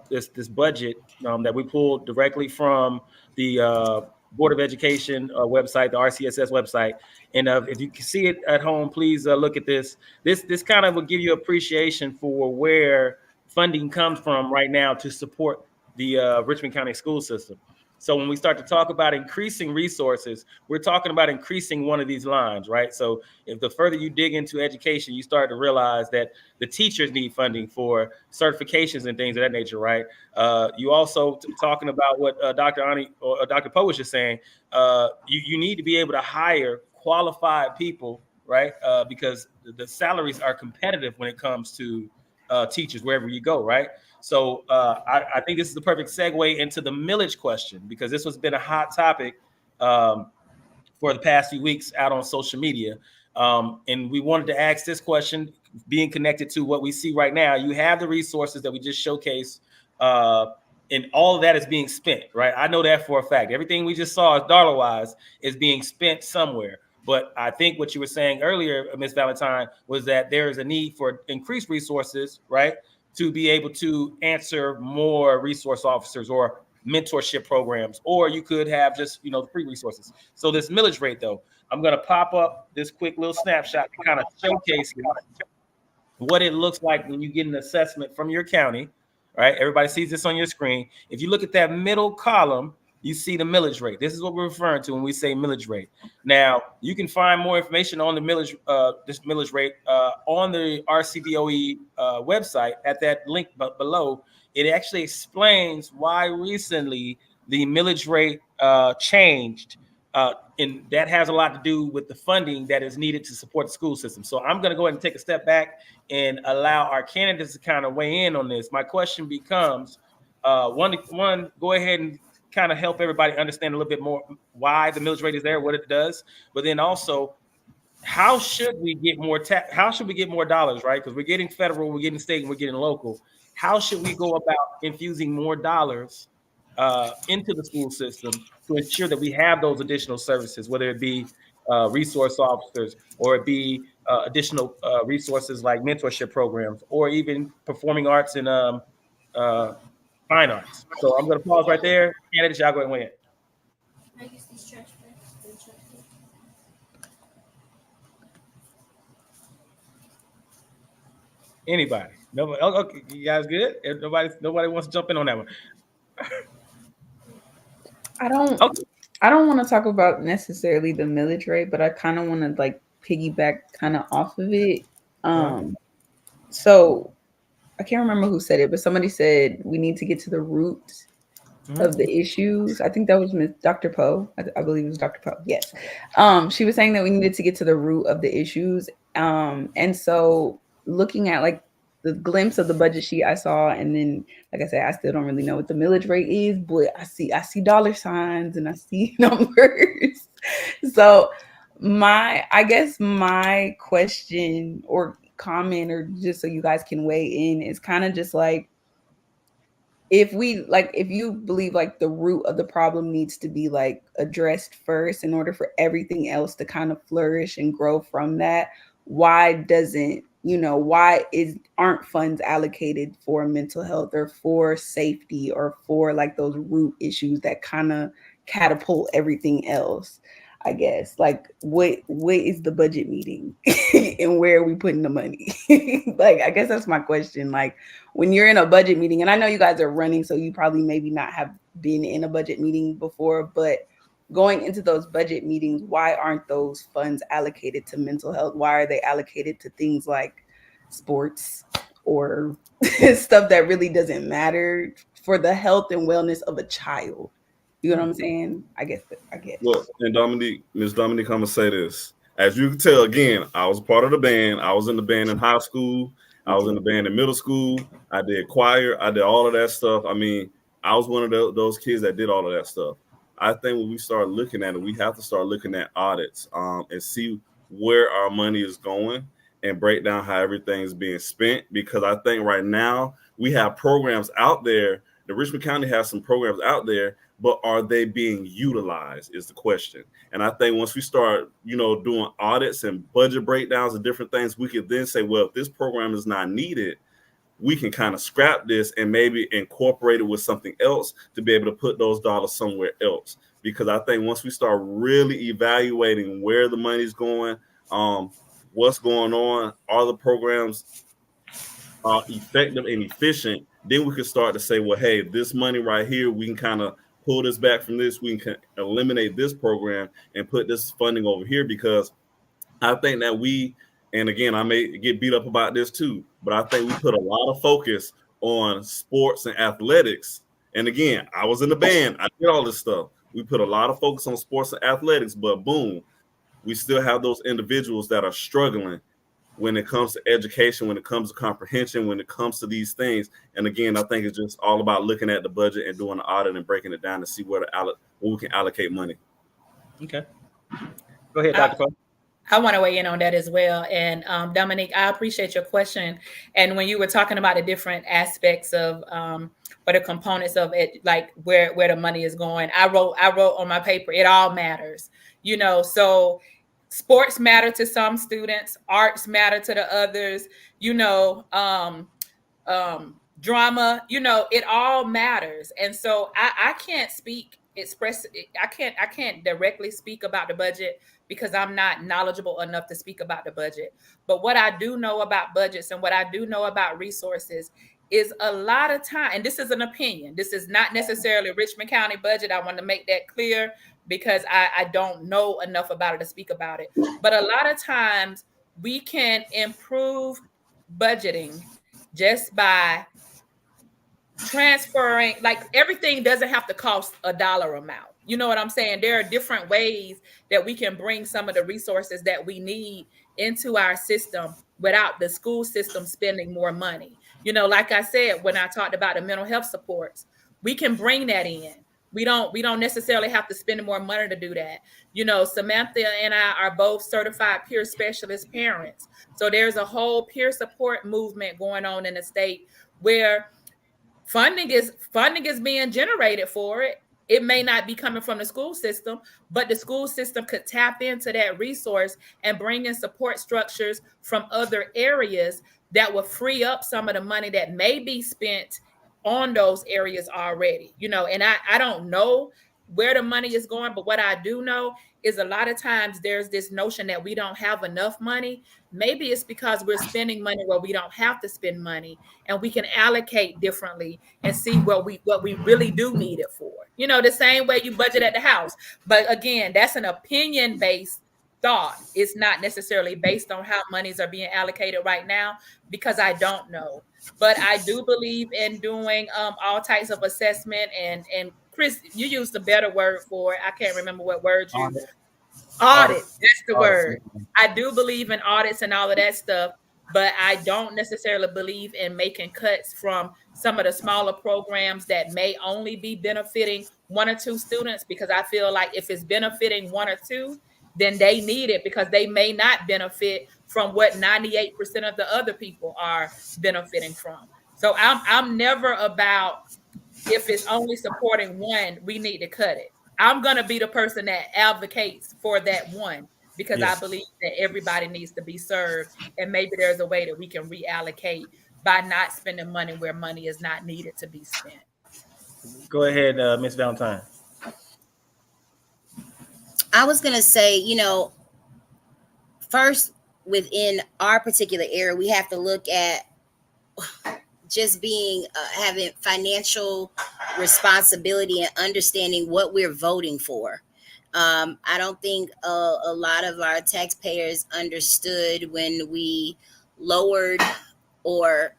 this budget that we pulled directly from the Board of Education website, the RCSS website. And if you can see it at home, please look at this. This kind of will give you appreciation for where funding comes from right now to support the Richmond County school system. So when we start to talk about increasing resources, we're talking about increasing one of these lines, right? So if the further you dig into education, you start to realize that the teachers need funding for certifications and things of that nature, right? You also talking about what Dr. Ani or Dr. Poe was just saying, you need to be able to hire qualified people, right? Because the salaries are competitive when it comes to teachers wherever you go, right? So I think this is the perfect segue into the millage question, because this has been a hot topic for the past few weeks out on social media. And we wanted to ask this question, being connected to what we see right now. You have the resources that we just showcased, and all of that is being spent, right? I know that for a fact. Everything we just saw dollar-wise is being spent somewhere. But I think what you were saying earlier, Ms. Valentine, was that there is a need for increased resources, right, to be able to answer more resource officers or mentorship programs, or you could have just, the free resources. So this millage rate, though, I'm going to pop up this quick little snapshot to kind of showcase what it looks like when you get an assessment from your county, right? Everybody sees this on your screen. If you look at that middle column, you see the millage rate. This is what we're referring to when we say millage rate. Now, you can find more information on the millage, this millage rate on the RCDOE website at that link below. It actually explains why recently the millage rate changed. And that has a lot to do with the funding that is needed to support the school system. So I'm going to go ahead and take a step back and allow our candidates to kind of weigh in on this. My question becomes, one, go ahead and kind of help everybody understand a little bit more why the millage rate is there, what it does, but then also how should we get more how should we get more dollars, right? Because we're getting federal, we're getting state, and we're getting local. How should we go about infusing more dollars into the school system to ensure that we have those additional services, whether it be resource officers or it be additional resources like mentorship programs or even performing arts and fine arts. So I'm going to pause right there. Candidates, y'all go ahead and win. Anybody? Nobody? Okay, you guys good? Nobody wants to jump in on that one. I don't want to talk about necessarily the millage rate, but I kind of want to like piggyback kind of off of it. So I can't remember who said it, but somebody said we need to get to the root of the issues. I think that was Dr. Poe. I believe it was Dr. Poe. Yes. She was saying that we needed to get to the root of the issues. And so looking at like the glimpse of the budget sheet I saw, and then like I said, I still don't really know what the millage rate is, but I see dollar signs and I see numbers. So I guess my question or comment, or just so you guys can weigh in, is kind of just like, if you believe like the root of the problem needs to be like addressed first in order for everything else to kind of flourish and grow from that, why doesn't, aren't funds allocated for mental health or for safety or for like those root issues that kind of catapult everything else? I guess, like, what is the budget meeting and where are we putting the money? Like, I guess that's my question. Like, when you're in a budget meeting, and I know you guys are running, so you probably maybe not have been in a budget meeting before, but going into those budget meetings, why aren't those funds allocated to mental health? Why are they allocated to things like sports or stuff that really doesn't matter for the health and wellness of a child? You know what I'm saying? I guess. Look, and Miss Dominique, I'm gonna say this. As you can tell, again, I was a part of the band. I was in the band in high school. I was in the band in middle school. I did choir. I did all of that stuff. I mean, I was one of those kids that did all of that stuff. I think when we start looking at it, we have to start looking at audits and see where our money is going and break down how everything is being spent. Because I think right now we have programs out there. The Richmond County has some programs out there, but are they being utilized is the question. And I think once we start, doing audits and budget breakdowns and different things, we could then say, well, if this program is not needed, we can kind of scrap this and maybe incorporate it with something else to be able to put those dollars somewhere else. Because I think once we start really evaluating where the money's going, what's going on, are the programs effective and efficient, then we can start to say, well, hey, this money right here, we can kind of pull this back from this. We can eliminate this program and put this funding over here, because I think that and again, I may get beat up about this too, but I think we put a lot of focus on sports and athletics. And again, I was in the band. I did all this stuff. We put a lot of focus on sports and athletics, but boom, we still have those individuals that are struggling when it comes to education, when it comes to comprehension, when it comes to these things. And again, I think it's just all about looking at the budget and doing the audit and breaking it down to see where we can allocate money. Okay. Go ahead, Dr. Poe. I want to weigh in on that as well. And Dominique, I appreciate your question. And when you were talking about the different aspects of or the components of it, like where the money is going, I wrote on my paper, it all matters. So sports matter to some students, arts matter to the others, drama, it all matters. And so I can't I can't directly speak about the budget because I'm not knowledgeable enough to speak about the budget. But what I do know about budgets and what I do know about resources is a lot of time, and this is an opinion, this is not necessarily Richmond County budget. I want to make that clear because I don't know enough about it to speak about it. But a lot of times we can improve budgeting just by transferring, like everything doesn't have to cost a dollar amount. You know what I'm saying? There are different ways that we can bring some of the resources that we need into our system without the school system spending more money. Like I said, when I talked about the mental health supports, we can bring that in. We don't necessarily have to spend more money to do that. Samantha and I are both certified peer specialist parents. So there's a whole peer support movement going on in the state where funding is being generated for it. It may not be coming from the school system, but the school system could tap into that resource and bring in support structures from other areas that will free up some of the money that may be spent on those areas already. And I don't know where the money is going, but what I do know is a lot of times there's this notion that we don't have enough money. Maybe it's because we're spending money where we don't have to spend money, and we can allocate differently and see what we really do need it for. The same way you budget at the house. But again, that's an opinion-based thought. It's not necessarily based on how monies are being allocated right now, because I don't know. But I do believe in doing all types of assessment, and Chris, you used a better word for it. I can't remember what word you audit. That's the word. I do believe in audits and all of that stuff, but I don't necessarily believe in making cuts from some of the smaller programs that may only be benefiting one or two students, because I feel like if it's benefiting one or two, then they need it, because they may not benefit from what 98% of the other people are benefiting from. So I'm never about, if it's only supporting one, we need to cut it. I'm going to be the person that advocates for that one, because I believe that everybody needs to be served. And maybe there's a way that we can reallocate by not spending money where money is not needed to be spent. Go ahead, Ms. Valentine. I was going to say, first, within our particular area, we have to look at just being having financial responsibility and understanding what we're voting for. I don't think a lot of our taxpayers understood when we lowered or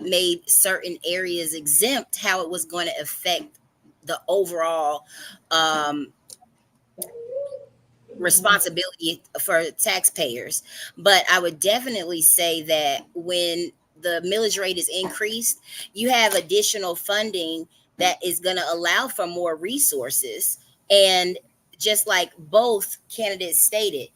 made certain areas exempt, how it was going to affect the overall responsibility for taxpayers. But I would definitely say that when the millage rate is increased, you have additional funding that is going to allow for more resources. And just like both candidates stated,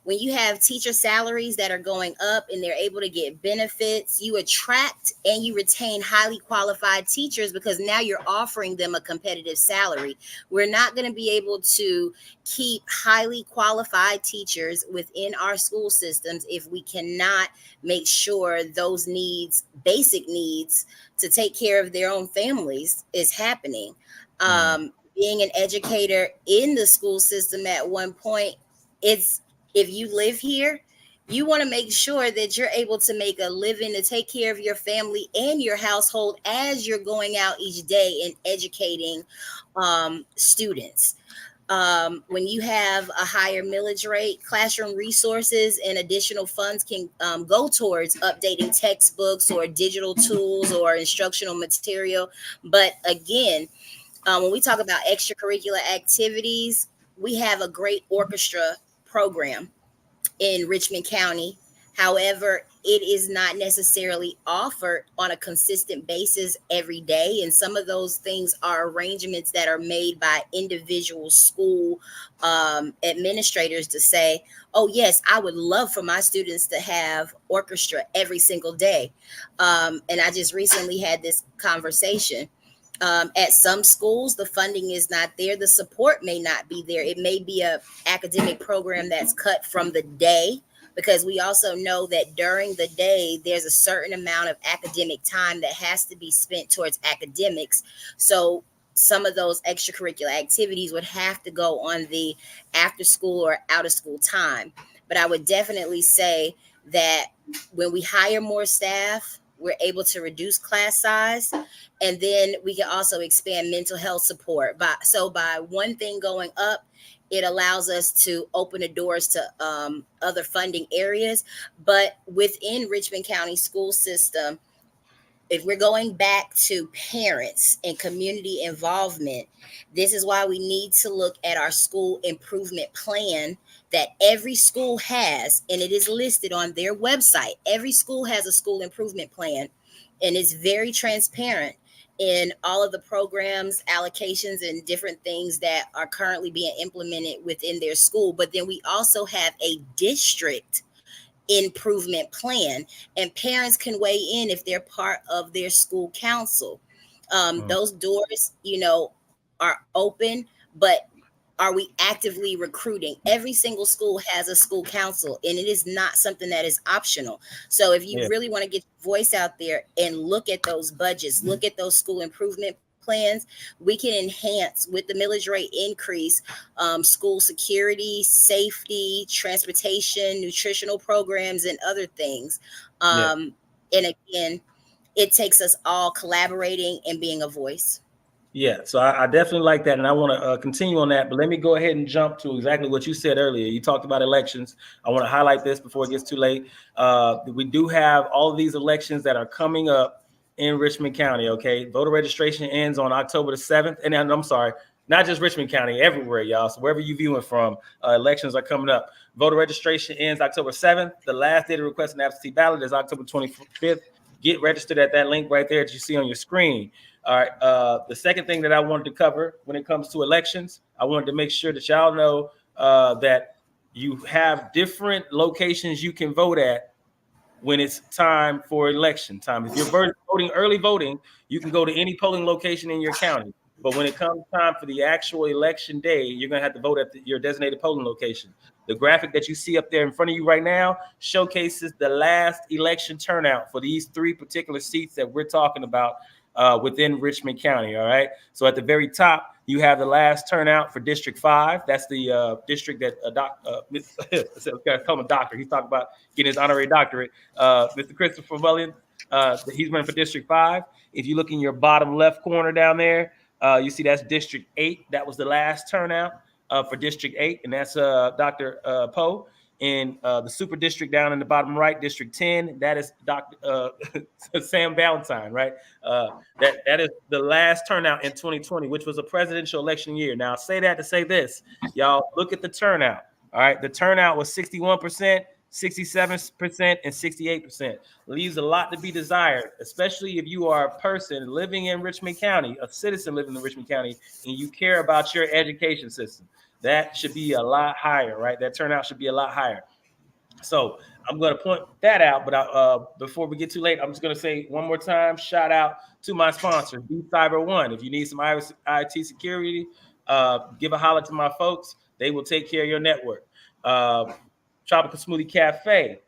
when you have teacher salaries that are going up and they're able to get benefits, you attract and you retain highly qualified teachers, because now you're offering them a competitive salary. We're not going to be able to keep highly qualified teachers within our school systems if we cannot make sure those needs, basic needs to take care of their own families, is happening. Being an educator in the school system at one point, if you live here, you want to make sure that you're able to make a living to take care of your family and your household as you're going out each day and educating students. When you have a higher millage rate, classroom resources and additional funds can go towards updating textbooks or digital tools or instructional material. But again, when we talk about extracurricular activities, we have a great orchestra program in Richmond County. However, it is not necessarily offered on a consistent basis every day. And some of those things are arrangements that are made by individual school administrators to say, oh, yes, I would love for my students to have orchestra every single day. And I just recently had this conversation. At some schools, the funding is not there. The support may not be there. It may be a academic program that's cut from the day, because we also know that during the day, there's a certain amount of academic time that has to be spent towards academics. So some of those extracurricular activities would have to go on the after school or out of school time. But I would definitely say that when we hire more staff, we're able to reduce class size, and then we can also expand mental health support. By one thing going up, it allows us to open the doors to other funding areas. But within Richmond County school system, if we're going back to parents and community involvement, this is why we need to look at our school improvement plan that every school has, and it is listed on their website. Every school has a school improvement plan, and it's very transparent in all of the programs, allocations, and different things that are currently being implemented within their school. But then we also have a district improvement plan, and parents can weigh in if they're part of their school council. Those doors, are open, but are we actively recruiting? Every single school has a school council, and it is not something that is optional. So if you really want to get your voice out there and look at those budgets, look at those school improvement plans, we can enhance with the millage rate increase, school security, safety, transportation, nutritional programs, and other things. And again, it takes us all collaborating and being a voice. Yeah, so I definitely like that, and I want to continue on that. But let me go ahead and jump to exactly what you said earlier. You talked about elections. I want to highlight this before it gets too late. We do have all of these elections that are coming up in Richmond County. Okay, voter registration ends on October the 7th, and I'm sorry, not just Richmond County, everywhere, y'all. So wherever you're viewing from, elections are coming up. Voter registration ends October 7th. The last day to request an absentee ballot is October 25th. Get registered at that link right there that you see on your screen. All right. The second thing that I wanted to cover when it comes to elections, I wanted to make sure that y'all know that you have different locations you can vote at when it's time for election time. If you're voting early voting, you can go to any polling location in your county. But when it comes time for the actual election day, you're going to have to vote at your designated polling location. The graphic that you see up there in front of you right now showcases the last election turnout for these three particular seats that we're talking about within Richmond County. All right. So at the very top, you have the last turnout for District 5. That's the district that call him a doctor. He's talking about getting his honorary doctorate. Mr. Christopher Williams, he's running for District 5. If you look in your bottom left corner down there, you see that's District 8. That was the last turnout for District 8, and that's Dr. Poe. In the super district down in the bottom right, District 10, that is Dr. Sam Valentine, right? That is the last turnout in 2020, which was a presidential election year. Now, I say that to say this, y'all, look at the turnout. All right, the turnout was 61%, 67%, and 68%. Leaves a lot to be desired, especially if you are a person living in Richmond County, a citizen living in Richmond County, and you care about your education system. That should be a lot higher, right? That turnout should be a lot higher. So I'm going to point that out. But before we get too late, I'm just going to say one more time, shout out to my sponsor, B-Cyber1. If you need some IT security, give a holler to my folks. They will take care of your network. Tropical Smoothie Cafe,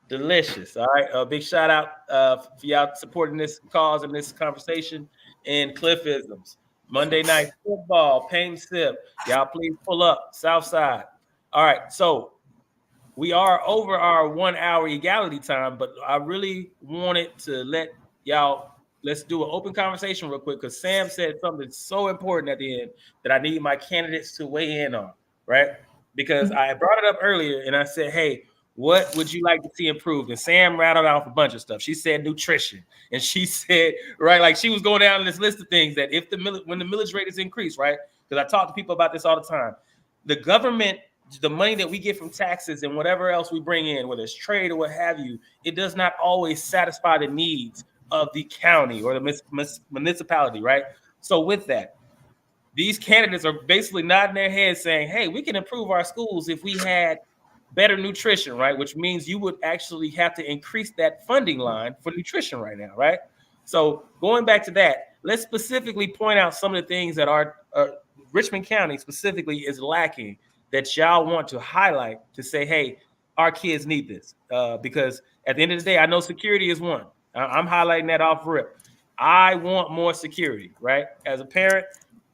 delicious. All right. Big shout out for y'all supporting this cause and this conversation. And Cliffisms, Monday Night Football, Pain Sip. Y'all please pull up, Southside. All right. So we are over our 1 hour egality time, but I really wanted to let y'all, let's do an open conversation real quick, because Sam said something so important at the end that I need my candidates to weigh in on, right? Because I brought it up earlier and I said, hey, what would you like to see improved? And Sam rattled off a bunch of stuff. She said nutrition. And she said, right, like she was going down this list of things that if when the millage rate is increased, right? Because I talk to people about this all the time. The government, the money that we get from taxes and whatever else we bring in, whether it's trade or what have you, it does not always satisfy the needs of the county or the municipality, right? So with that, these candidates are basically nodding their heads saying, hey, we can improve our schools if we had better nutrition, right? Which means you would actually have to increase that funding line for nutrition right now, right? So going back to that, let's specifically point out some of the things that our Richmond County specifically is lacking that y'all want to highlight to say, hey, our kids need this. Because at the end of the day, I know security is one. I'm highlighting that off rip. I want more security, right? As a parent,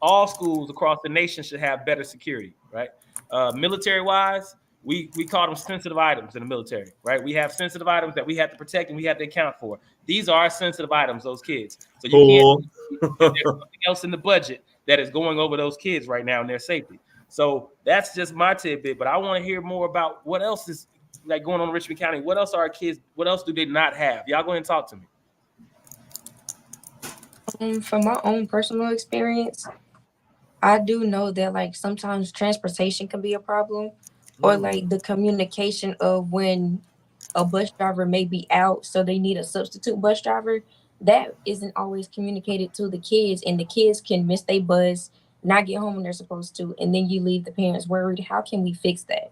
all schools across the nation should have better security, right? Military-wise, we call them sensitive items in the military, right? We have sensitive items that we have to protect and we have to account for. These are sensitive items, those kids. So you can't, there's something else in the budget that is going over those kids right now and their safety. So that's just my tidbit, but I want to hear more about what else is like going on in Richmond County. What else are our kids, what else do they not have? Y'all go ahead and talk to me. From my own personal experience, I do know that like sometimes transportation can be a problem, or like the communication of when a bus driver may be out, so they need a substitute bus driver. That isn't always communicated to the kids, and the kids can miss their bus, not get home when they're supposed to, and then you leave the parents worried. How can we fix that?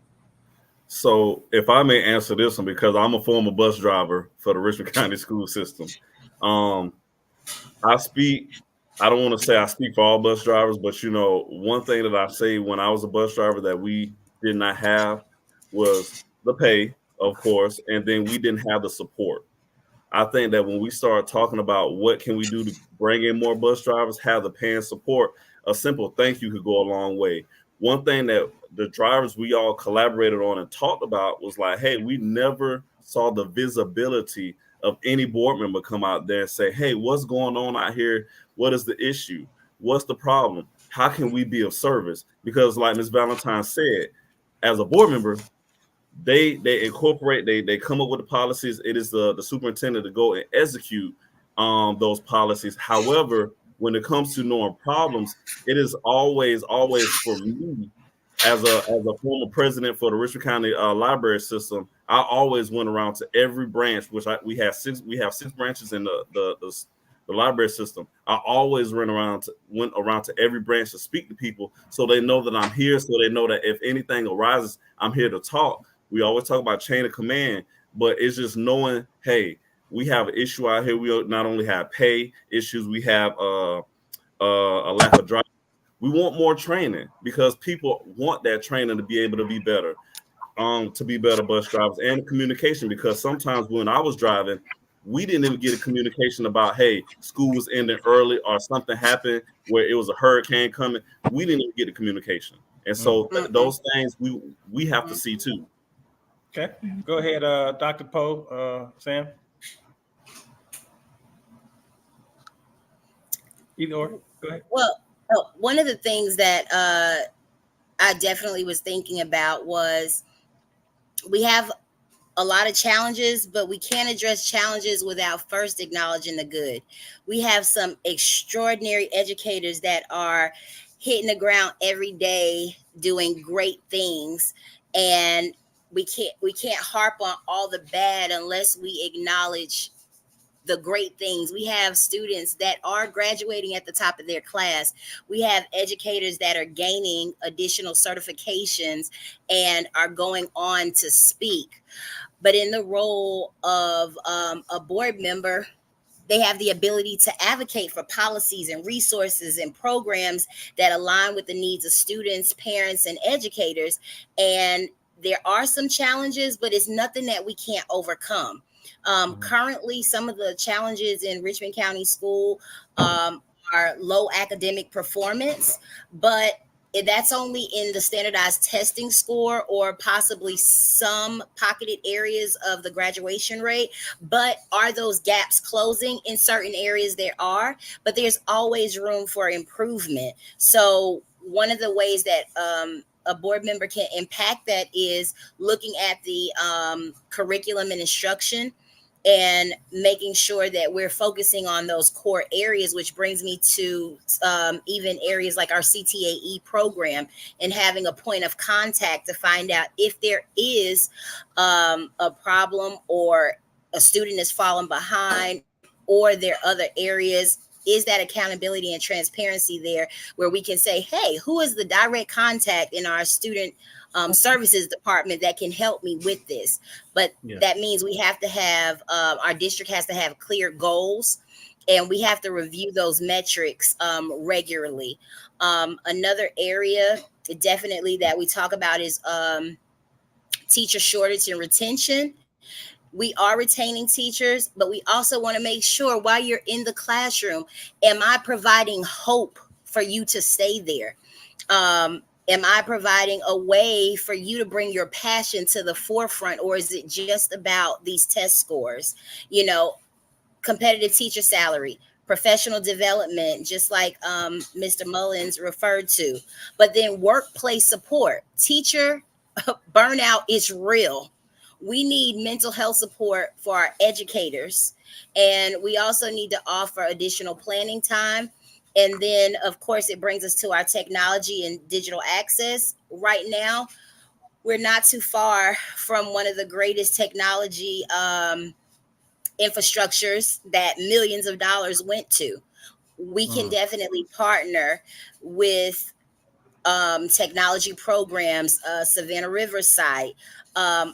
So if I may answer this one, because I'm a former bus driver for the Richmond County school system. I don't want to say I speak for all bus drivers, but you know, one thing that I say when I was a bus driver that we did not have was the pay, of course, and then we didn't have the support. I think that when we start talking about what can we do to bring in more bus drivers, have the pay and support, a simple thank you could go a long way. One thing that the drivers we all collaborated on and talked about was like, hey, we never saw the visibility of any board member come out there and say, hey, what's going on out here? What is the issue? What's the problem? How can we be of service? Because like Ms. Valentine said, as a board member, they incorporate, they come up with the policies. It is the superintendent to go and execute those policies. However, when it comes to knowing problems, it is always for me as a former president for the Richmond County library system. I always went around to every branch, which we have six branches in the library system. I always went around to every branch to speak to people, so they know that I'm here, so they know that if anything arises, I'm here to talk. We always talk about chain of command, but it's just knowing, hey, we have an issue out here. We not only have pay issues, we have a lack of drive. We want more training because people want that training to be able to be better, bus drivers, and communication. Because sometimes when I was driving, we didn't even get a communication about, hey, school was ending early or something happened where it was a hurricane coming. We didn't even get the communication, and so those things we have to see too. Okay, go ahead, Dr. Poe, Sam. Either or, go ahead. Well, one of the things that I definitely was thinking about was we have a lot of challenges, but we can't address challenges without first acknowledging the good. We have some extraordinary educators that are hitting the ground every day doing great things, and we can't harp on all the bad unless we acknowledge the great things. We have students that are graduating at the top of their class. We have educators that are gaining additional certifications and are going on to speak. But in the role of a board member, they have the ability to advocate for policies and resources and programs that align with the needs of students, parents, and educators. And there are some challenges, but it's nothing that we can't overcome. Currently, some of the challenges in Richmond County School are low academic performance, but that's only in the standardized testing score or possibly some pocketed areas of the graduation rate. But are those gaps closing? In certain areas there are, but there's always room for improvement. So one of the ways that a board member can impact that is looking at the curriculum and instruction and making sure that we're focusing on those core areas, which brings me to even areas like our CTAE program and having a point of contact to find out if there is a problem or a student is falling behind or there are other areas. Is that accountability and transparency there where we can say, hey, who is the direct contact in our student services department that can help me with this? But that means we have to have, our district has to have clear goals, and we have to review those metrics regularly. Another area definitely that we talk about is teacher shortage and retention. We are retaining teachers, but we also want to make sure while you're in the classroom, am I providing hope for you to stay there? Am I providing a way for you to bring your passion to the forefront, or is it just about these test scores? You know, competitive teacher salary, professional development, just like Mr. Mullins referred to, but then workplace support. Teacher burnout is real. We need mental health support for our educators, and we also need to offer additional planning time. And then, of course, it brings us to our technology and digital access. Right now, we're not too far from one of the greatest technology infrastructures that millions of dollars went to. We can definitely partner with technology programs, Savannah Riverside,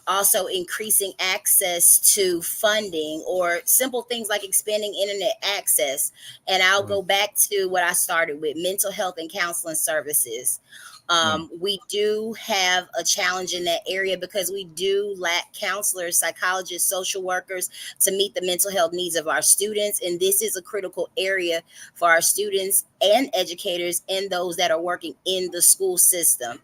also increasing access to funding or simple things like expanding internet access. And I'll go back to what I started with, mental health and counseling services. We do have a challenge in that area because we do lack counselors, psychologists, social workers to meet the mental health needs of our students. And this is a critical area for our students and educators and those that are working in the school system.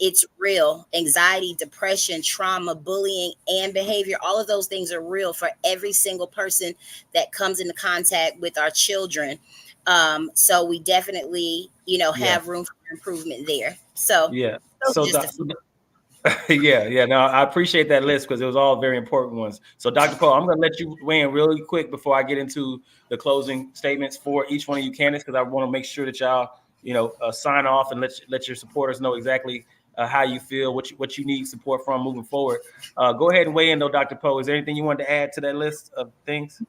It's real. Anxiety, depression, trauma, bullying, and behavior. All of those things are real for every single person that comes into contact with our children. So we definitely, have room for improvement there. So Yeah. those are So, just a few. yeah. No, I appreciate that list because it was all very important ones. So, Dr. Poe, I'm going to let you weigh in really quick before I get into the closing statements for each one of you candidates, because I want to make sure that y'all, sign off and let your supporters know exactly how you feel, what you need support from moving forward. Go ahead and weigh in, though, Dr. Poe. Is there anything you wanted to add to that list of things?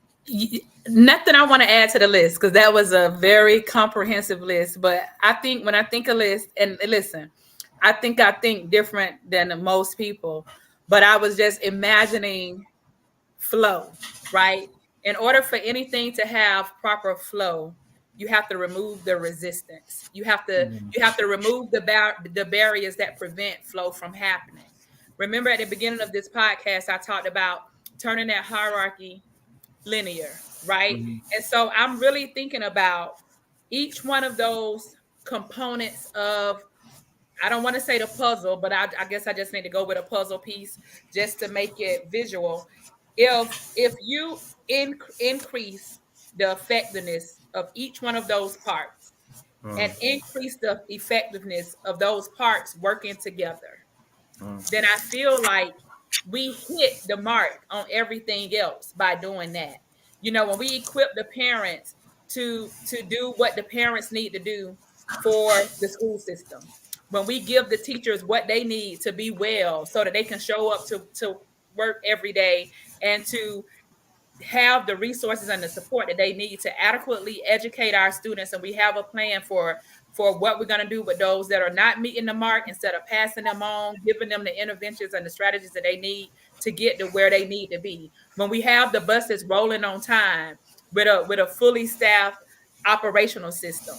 Nothing I want to add to the list, because that was a very comprehensive list. But I think when I think of list, and listen, I think different than most people, but I was just imagining flow, right? In order for anything to have proper flow, you have to remove the resistance. You have to remove the barriers that prevent flow from happening. Remember at the beginning of this podcast, I talked about turning that hierarchy linear, right? Mm-hmm. And so I'm really thinking about each one of those components of, I don't want to say the puzzle, but I guess I just need to go with a puzzle piece just to make it visual. If you increase the effectiveness of each one of those parts and increase the effectiveness of those parts working together, then I feel like we hit the mark on everything else by doing that. When we equip the parents to do what the parents need to do for the school system, when we give the teachers what they need to be well so that they can show up to work every day and to have the resources and the support that they need to adequately educate our students, and we have a plan for what we're going to do with those that are not meeting the mark, instead of passing them on, giving them the interventions and the strategies that they need to get to where they need to be. When we have the buses rolling on time with a fully staffed operational system,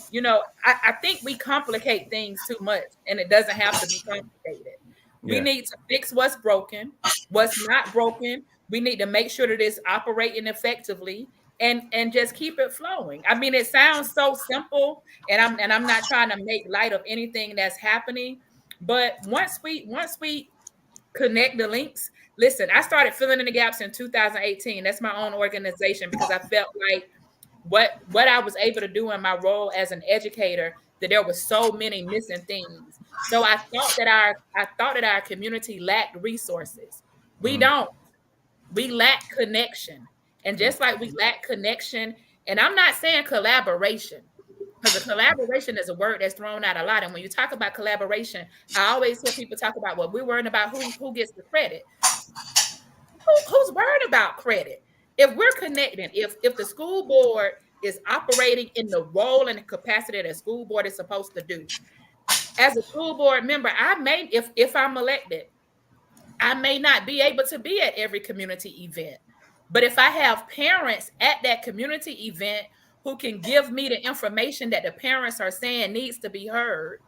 I think we complicate things too much, and it doesn't have to be complicated. We need to fix what's broken, what's not broken. We need to make sure that it's operating effectively and just keep it flowing. I mean, it sounds so simple, and I'm not trying to make light of anything that's happening, but once we connect the links, listen, I started filling in the gaps in 2018. That's my own organization, because I felt like what I was able to do in my role as an educator, that there were so many missing things. So I thought that our community lacked resources. We don't. We lack connection. And just like we lack connection, and I'm not saying collaboration, because a collaboration is a word that's thrown out a lot. And when you talk about collaboration, I always hear people talk about, well, we're worrying about who gets the credit. Who's worried about credit? If we're connecting, if the school board is operating in the role and the capacity that a school board is supposed to do, as a school board member, if I'm elected, I may not be able to be at every community event. But if I have parents at that community event who can give me the information that the parents are saying needs to be heard,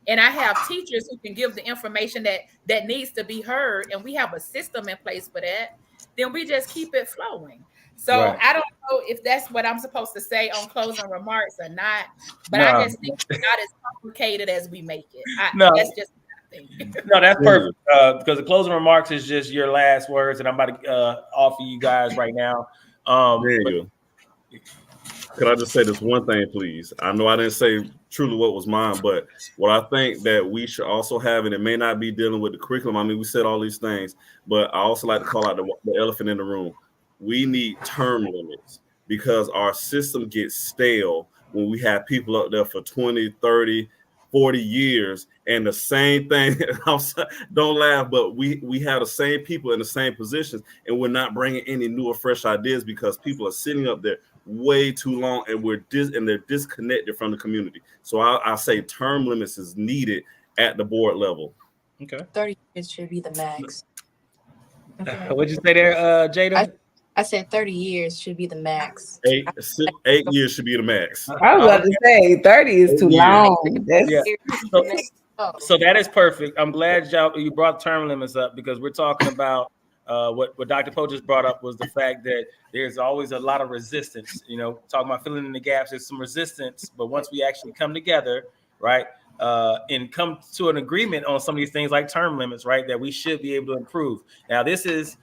and I have teachers who can give the information that needs to be heard, and we have a system in place for that, then we just keep it flowing. So Right. I don't know if that's what I'm supposed to say on closing remarks or not, but I No, just think it's not as complicated as we make it. no, That's just what I think. no, that's perfect. Because the closing remarks is just your last words, and I'm about to offer you guys right now. There you go. Could I just say this one thing, please? I know I didn't say truly what was mine, but what I think that we should also have, and it may not be dealing with the curriculum. I mean, we said all these things, but I also like to call out the elephant in the room. We need term limits, because our system gets stale when we have people up there for 20, 30, 40 years, and the same thing. Don't laugh, but we have the same people in the same positions, and we're not bringing any new or fresh ideas, because people are sitting up there way too long, and they're disconnected from the community. So I say term limits is needed at the board level. Okay. 30 years should be the max. What'd you say there, Jada? I said 30 years should be the max. 8 years should be the max. I was about to say 30 is too long. Yeah. So that is perfect. I'm glad you brought term limits up, because we're talking about what Dr. Poe just brought up was the fact that there's always a lot of resistance. Talking about filling in the gaps, there's some resistance, but once we actually come together, right, and come to an agreement on some of these things like term limits, right, that we should be able to improve. Now, this is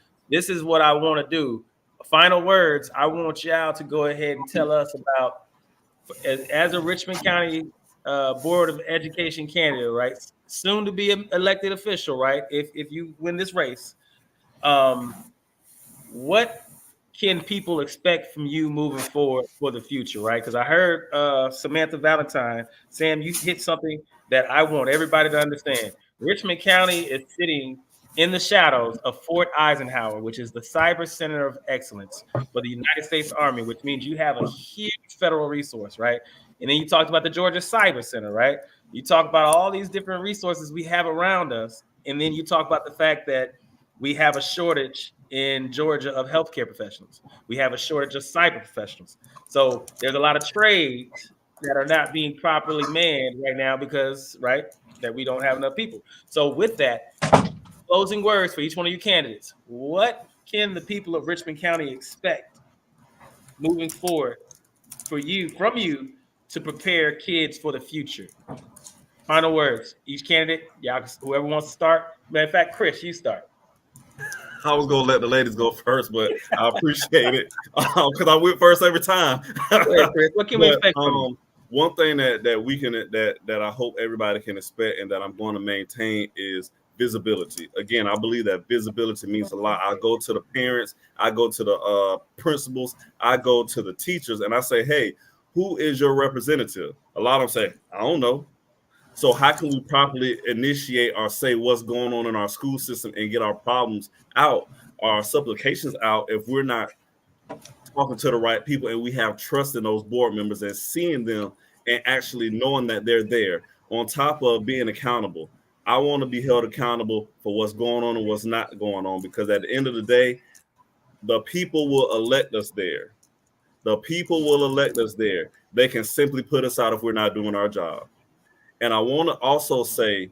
what I want to do. Final words. I want y'all to go ahead and tell us about as a Richmond County Board of Education candidate, right? Soon to be an elected official, right? If you win this race, what can people expect from you moving forward for the future, right? Because I heard Samantha Valentine, Sam, you hit something that I want everybody to understand. Richmond County is sitting in the shadows of Fort Eisenhower, which is the cyber center of excellence for the United States Army, which means you have a huge federal resource, right? And then you talked about the Georgia Cyber Center, right? You talk about all these different resources we have around us. And then you talk about the fact that we have a shortage in Georgia of healthcare professionals. We have a shortage of cyber professionals. So there's a lot of trades that are not being properly manned right now because, right, that we don't have enough people. So with that, closing words for each one of you candidates. What can the people of Richmond County expect moving forward from you to prepare kids for the future? Final words. Each candidate, y'all, whoever wants to start. Matter of fact, Chris, you start. I was gonna let the ladies go first, but I appreciate it because I went first every time. Go ahead, Chris. What can we expect from you? One thing that we can that I hope everybody can expect and that I'm going to maintain is visibility. Again, I believe that visibility means a lot. I go to the parents, I go to the principals, I go to the teachers, and I say, hey, who is your representative? A lot of them say, I don't know. So how can we properly initiate or say what's going on in our school system and get our problems out, our supplications out, if we're not talking to the right people and we have trust in those board members and seeing them and actually knowing that they're there, on top of being accountable. I want to be held accountable for what's going on and what's not going on, because at the end of the day, the people will elect us there. The people will elect us there. They can simply put us out if we're not doing our job. And I want to also say,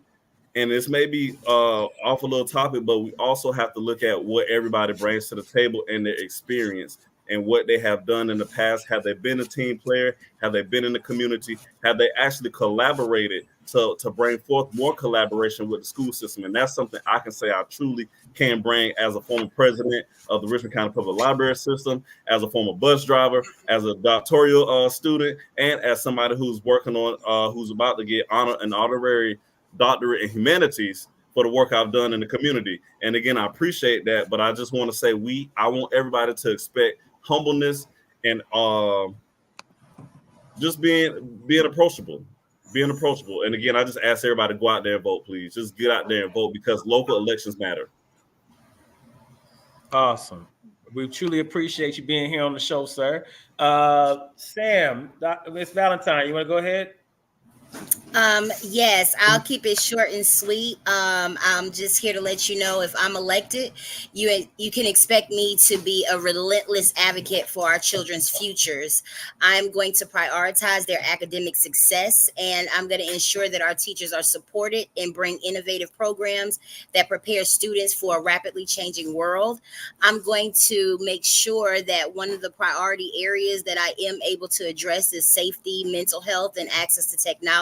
and this may be off a little topic, but we also have to look at what everybody brings to the table and their experience and what they have done in the past. Have they been a team player? Have they been in the community? Have they actually collaborated to bring forth more collaboration with the school system? And that's something I can say I truly can bring as a former president of the Richmond County Public Library System, as a former bus driver, as a doctoral student, and as somebody who's working on, who's about to get an honorary doctorate in humanities for the work I've done in the community. And again, I appreciate that, but I just want to say I want everybody to expect humbleness and just being approachable. Being approachable. And again, I just ask everybody to go out there and vote, please. Just get out there and vote, because local elections matter. Awesome. We truly appreciate you being here on the show, sir. Sam, Miss Valentine, you want to go ahead? Yes, I'll keep it short and sweet. I'm just here to let you know, if I'm elected, you can expect me to be a relentless advocate for our children's futures. I'm going to prioritize their academic success, and I'm going to ensure that our teachers are supported and bring innovative programs that prepare students for a rapidly changing world. I'm going to make sure that one of the priority areas that I am able to address is safety, mental health, and access to technology.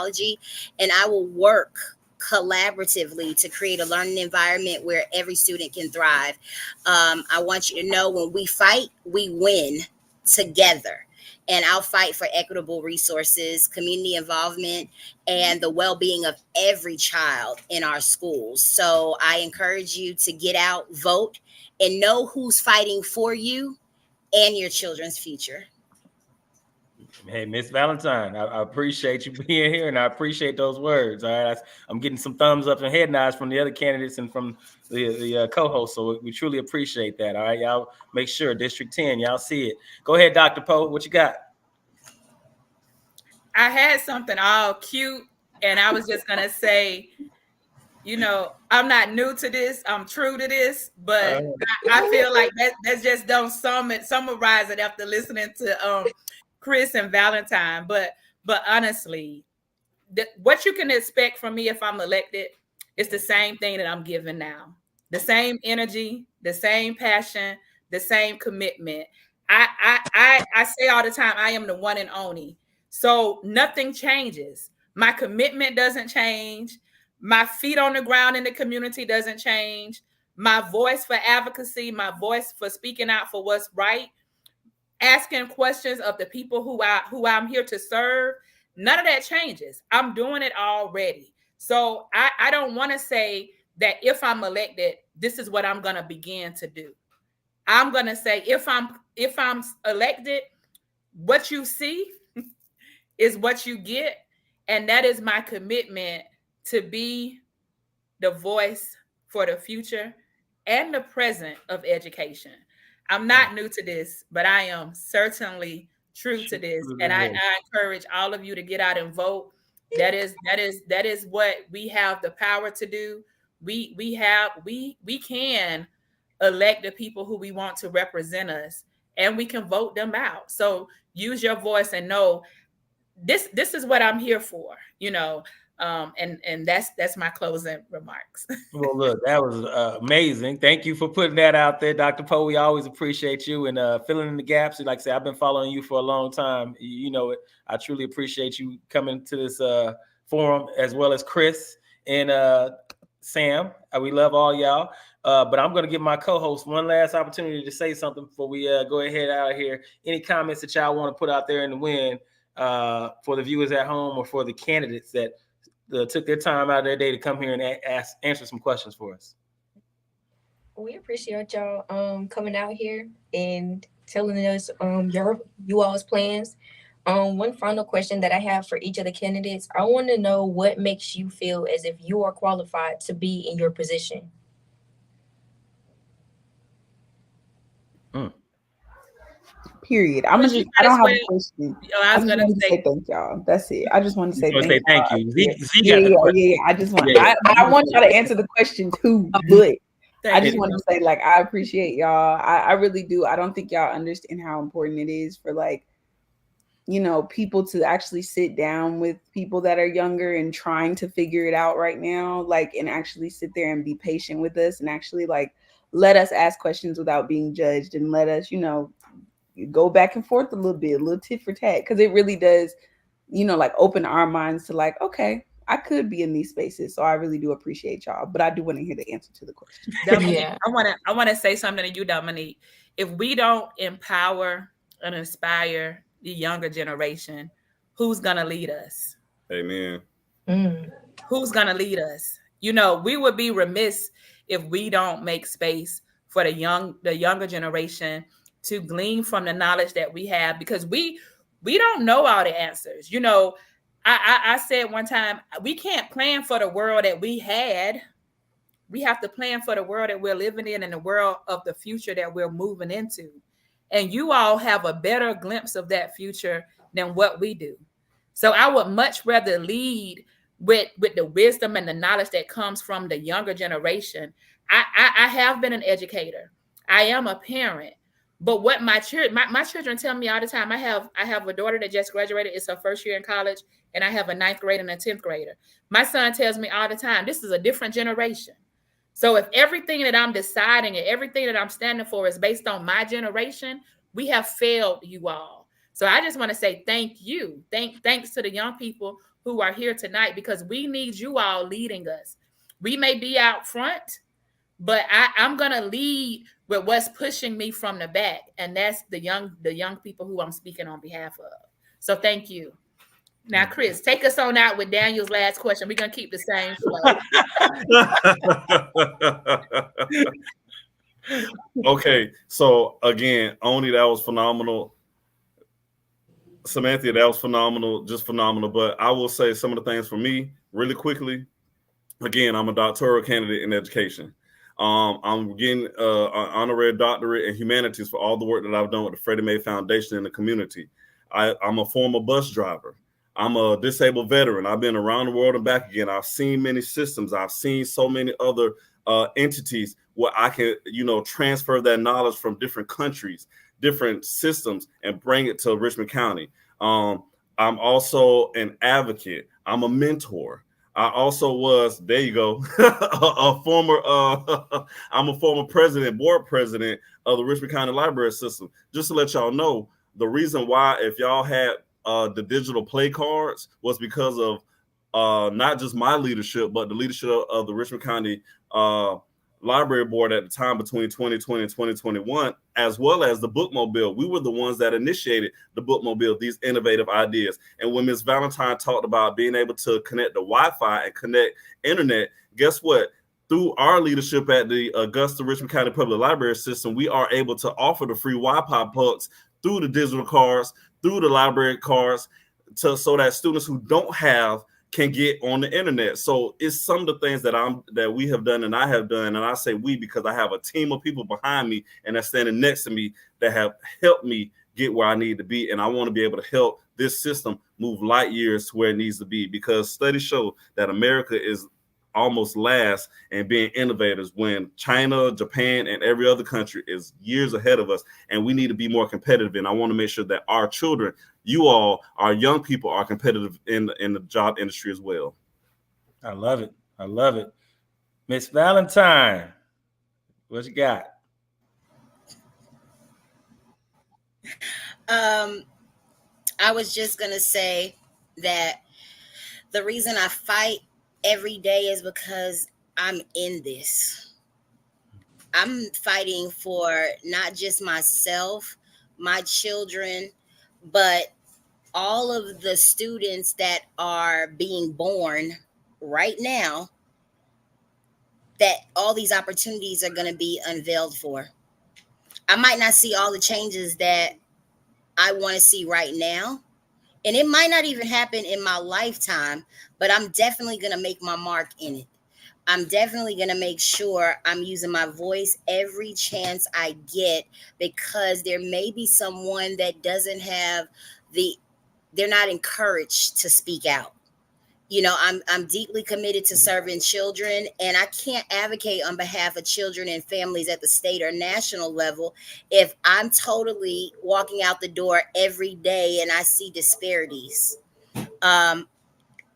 And I will work collaboratively to create a learning environment where every student can thrive. I want you to know, when we fight, we win together. And I'll fight for equitable resources, community involvement, and the well-being of every child in our schools. So I encourage you to get out, vote, and know who's fighting for you and your children's future. Hey, Miss Valentine, I appreciate you being here, and I appreciate those words. All right, I'm getting some thumbs up and head nods from the other candidates and from the co-hosts, so we truly appreciate that. All right, y'all make sure District 10, y'all see it. Go ahead, Dr. Poe, what you got? I had something all cute, and I was just gonna say, I'm not new to this. I'm true to this, but I feel like that's just don't summarize it after listening to Chris and Valentine. But honestly, what you can expect from me if I'm elected is the same thing that I'm giving now. The same energy, the same passion, the same commitment. I say all the time, I am the one and only. So nothing changes. My commitment doesn't change. My feet on the ground in the community doesn't change. My voice for advocacy, my voice for speaking out for what's right, asking questions of the people who I'm here to serve, none of that changes. I'm doing it already. So I don't want to say that if I'm elected, this is what I'm going to begin to do. I'm going to say if I'm elected, what you see is what you get, and that is my commitment to be the voice for the future and the present of education. I'm not new to this, but I am certainly true to this, and I encourage all of you to get out and vote. That is what we have the power to do. We can elect the people who we want to represent us, and we can vote them out. So use your voice and know this is what I'm here for, and that's my closing remarks. Well, look, that was amazing. Thank you for putting that out there, Dr. Poe. We always appreciate you and filling in the gaps. Like I said, I've been following you for a long time. You know it. I truly appreciate you coming to this forum, as well as Chris and Sam. We love all y'all. But I'm going to give my co-host one last opportunity to say something before we go ahead out of here. Any comments that y'all want to put out there in the wind for the viewers at home or for the candidates that took their time out of their day to come here and answer some questions for us? We appreciate y'all coming out here and telling us you all's plans. One final question that I have for each of the candidates. I want to know what makes you feel as if you are qualified to be in your position. Period. I don't have a question. I was gonna say thank y'all. That's it. I just want to say thank you. Yeah. I just want. I want y'all to answer the question too, but I just want to say, like, I appreciate y'all. I really do. I don't think y'all understand how important it is for, like, people to actually sit down with people that are younger and trying to figure it out right now, like, and actually sit there and be patient with us and actually, like, let us ask questions without being judged and let us, go back and forth a little bit, a little tit for tat, because it really does, like, open our minds to, like, okay, I could be in these spaces. So I really do appreciate y'all, but I do want to hear the answer to the question. Yeah. I want to say something to you, Dominique. If we don't empower and inspire the younger generation, who's gonna lead us? Amen. Who's gonna lead us? We would be remiss if we don't make space for the younger generation to glean from the knowledge that we have, because we don't know all the answers. I said one time, we can't plan for the world that we had. We have to plan for the world that we're living in and the world of the future that we're moving into. And you all have a better glimpse of that future than what we do. So I would much rather lead with the wisdom and the knowledge that comes from the younger generation. I have been an educator. I am a parent. But what my children tell me all the time, I have a daughter that just graduated. It's her first year in college, and I have a 9th grader and a 10th grader. My son tells me all the time, this is a different generation. So if everything that I'm deciding and everything that I'm standing for is based on my generation, we have failed you all. So I just want to say thank you. Thanks to the young people who are here tonight, because we need you all leading us. We may be out front, but I'm going to lead with what's pushing me from the back. And that's the young people who I'm speaking on behalf of. So thank you. Now, Chris, take us on out with Daniel's last question. We're going to keep the same flow. Okay. So again, Oni, that was phenomenal. Samantha, that was phenomenal. Just phenomenal. But I will say some of the things for me really quickly. Again, I'm a doctoral candidate in education. I'm getting an honorary doctorate in humanities for all the work that I've done with the Freddie Mae Foundation in the community. I'm a former bus driver. I'm a disabled veteran. I've been around the world and back again. I've seen many systems. I've seen so many other entities where I can, transfer that knowledge from different countries, different systems, and bring it to Richmond County. I'm also an advocate. I'm a mentor. I also was, there you go, I'm a former board president of the Richmond County Library System. Just to let y'all know, the reason why, if y'all had the digital play cards, was because of not just my leadership, but the leadership of the Richmond County library board at the time between 2020 and 2021, as well as the bookmobile. We were the ones that initiated the bookmobile, these innovative ideas. And when Ms. Valentine talked about being able to connect the Wi-Fi and connect internet, guess what? Through our leadership at the Augusta Richmond County Public Library System, we are able to offer the free Wi-Fi pucks through the digital cards, through the library cards, so that students who don't have can get on the internet. So it's some of the things that we have done and I have done, and I say we because I have a team of people behind me and that's standing next to me that have helped me get where I need to be. And I want to be able to help this system move light years to where it needs to be, because studies show that America is almost last in being innovators when China, Japan, and every other country is years ahead of us, and we need to be more competitive. And I want to make sure that our children, you all, our young people, are competitive in the job industry as well. I love it. I love it. Miss Valentine, what you got? I was just going to say that the reason I fight every day is because I'm in this. I'm fighting for not just myself, my children, but all of the students that are being born right now, that all these opportunities are going to be unveiled for. I might not see all the changes that I want to see right now, and it might not even happen in my lifetime, but I'm definitely going to make my mark in it. I'm definitely going to make sure I'm using my voice every chance I get, because there may be someone that doesn't have they're not encouraged to speak out. You know, I'm deeply committed to serving children, and I can't advocate on behalf of children and families at the state or national level if I'm totally walking out the door every day and I see disparities.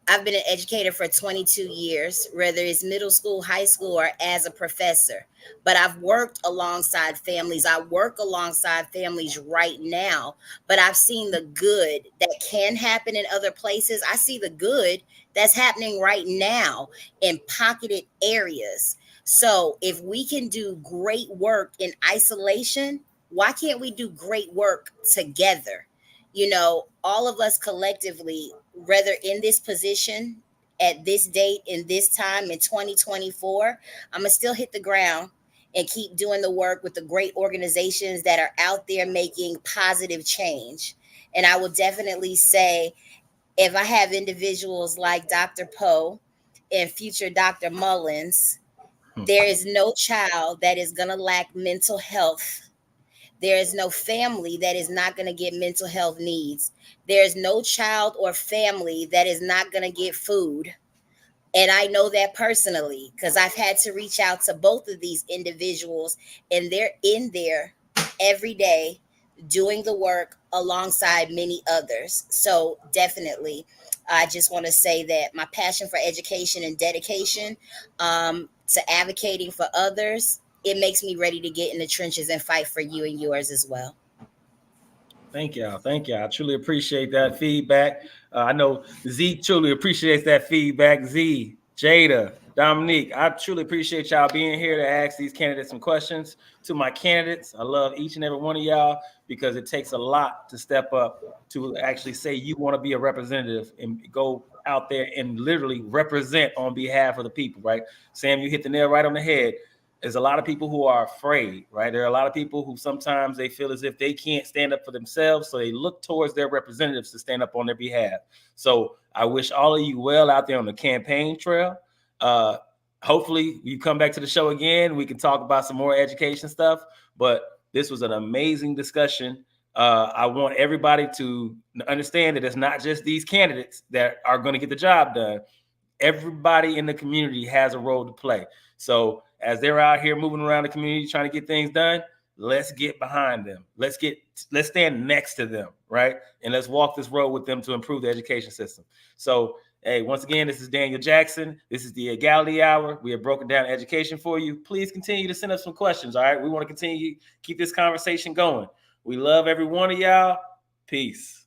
I've been an educator for 22 years, whether it's middle school, high school, or as a professor. But I've worked alongside families. I work alongside families right now, but I've seen the good that can happen in other places. I see the good that's happening right now in pocketed areas. So if we can do great work in isolation, why can't we do great work together? You know, all of us collectively, whether in this position at this date, in this time in 2024, I'm going to still hit the ground and keep doing the work with the great organizations that are out there making positive change. And I will definitely say, if I have individuals like Dr. Poe and future Dr. Mullins, there is no child that is going to lack mental health. There is no family that is not going to get mental health needs. There is no child or family that is not going to get food. And I know that personally because I've had to reach out to both of these individuals, and they're in there every day doing the work alongside many others. So definitely, I just want to say that my passion for education and dedication to advocating for others, it makes me ready to get in the trenches and fight for you and yours as well. Thank y'all. Thank y'all. I truly appreciate that feedback. I know Z truly appreciates that feedback. Z, Jada, Dominique, I truly appreciate y'all being here to ask these candidates some questions. To my candidates, I love each and every one of y'all because it takes a lot to step up to actually say you want to be a representative and go out there and literally represent on behalf of the people, right? Sam, you hit the nail right on the head. There's a lot of people who are afraid, right? There are a lot of people who sometimes they feel as if they can't stand up for themselves, so they look towards their representatives to stand up on their behalf. So I wish all of you well out there on the campaign trail. Hopefully you come back to the show again. We can talk about some more education stuff, but this was an amazing discussion. I want everybody to understand that it's not just these candidates that are going to get the job done. Everybody in the community has a role to play. So as they're out here moving around the community trying to get things done, let's get behind them. Let's stand next to them, right? And let's walk this road with them to improve the education system. So, hey, once again, this is Daniel Jackson. This is the Egality Hour. We have broken down education for you. Please continue to send us some questions, all right? We want to continue to keep this conversation going. We love every one of y'all. Peace.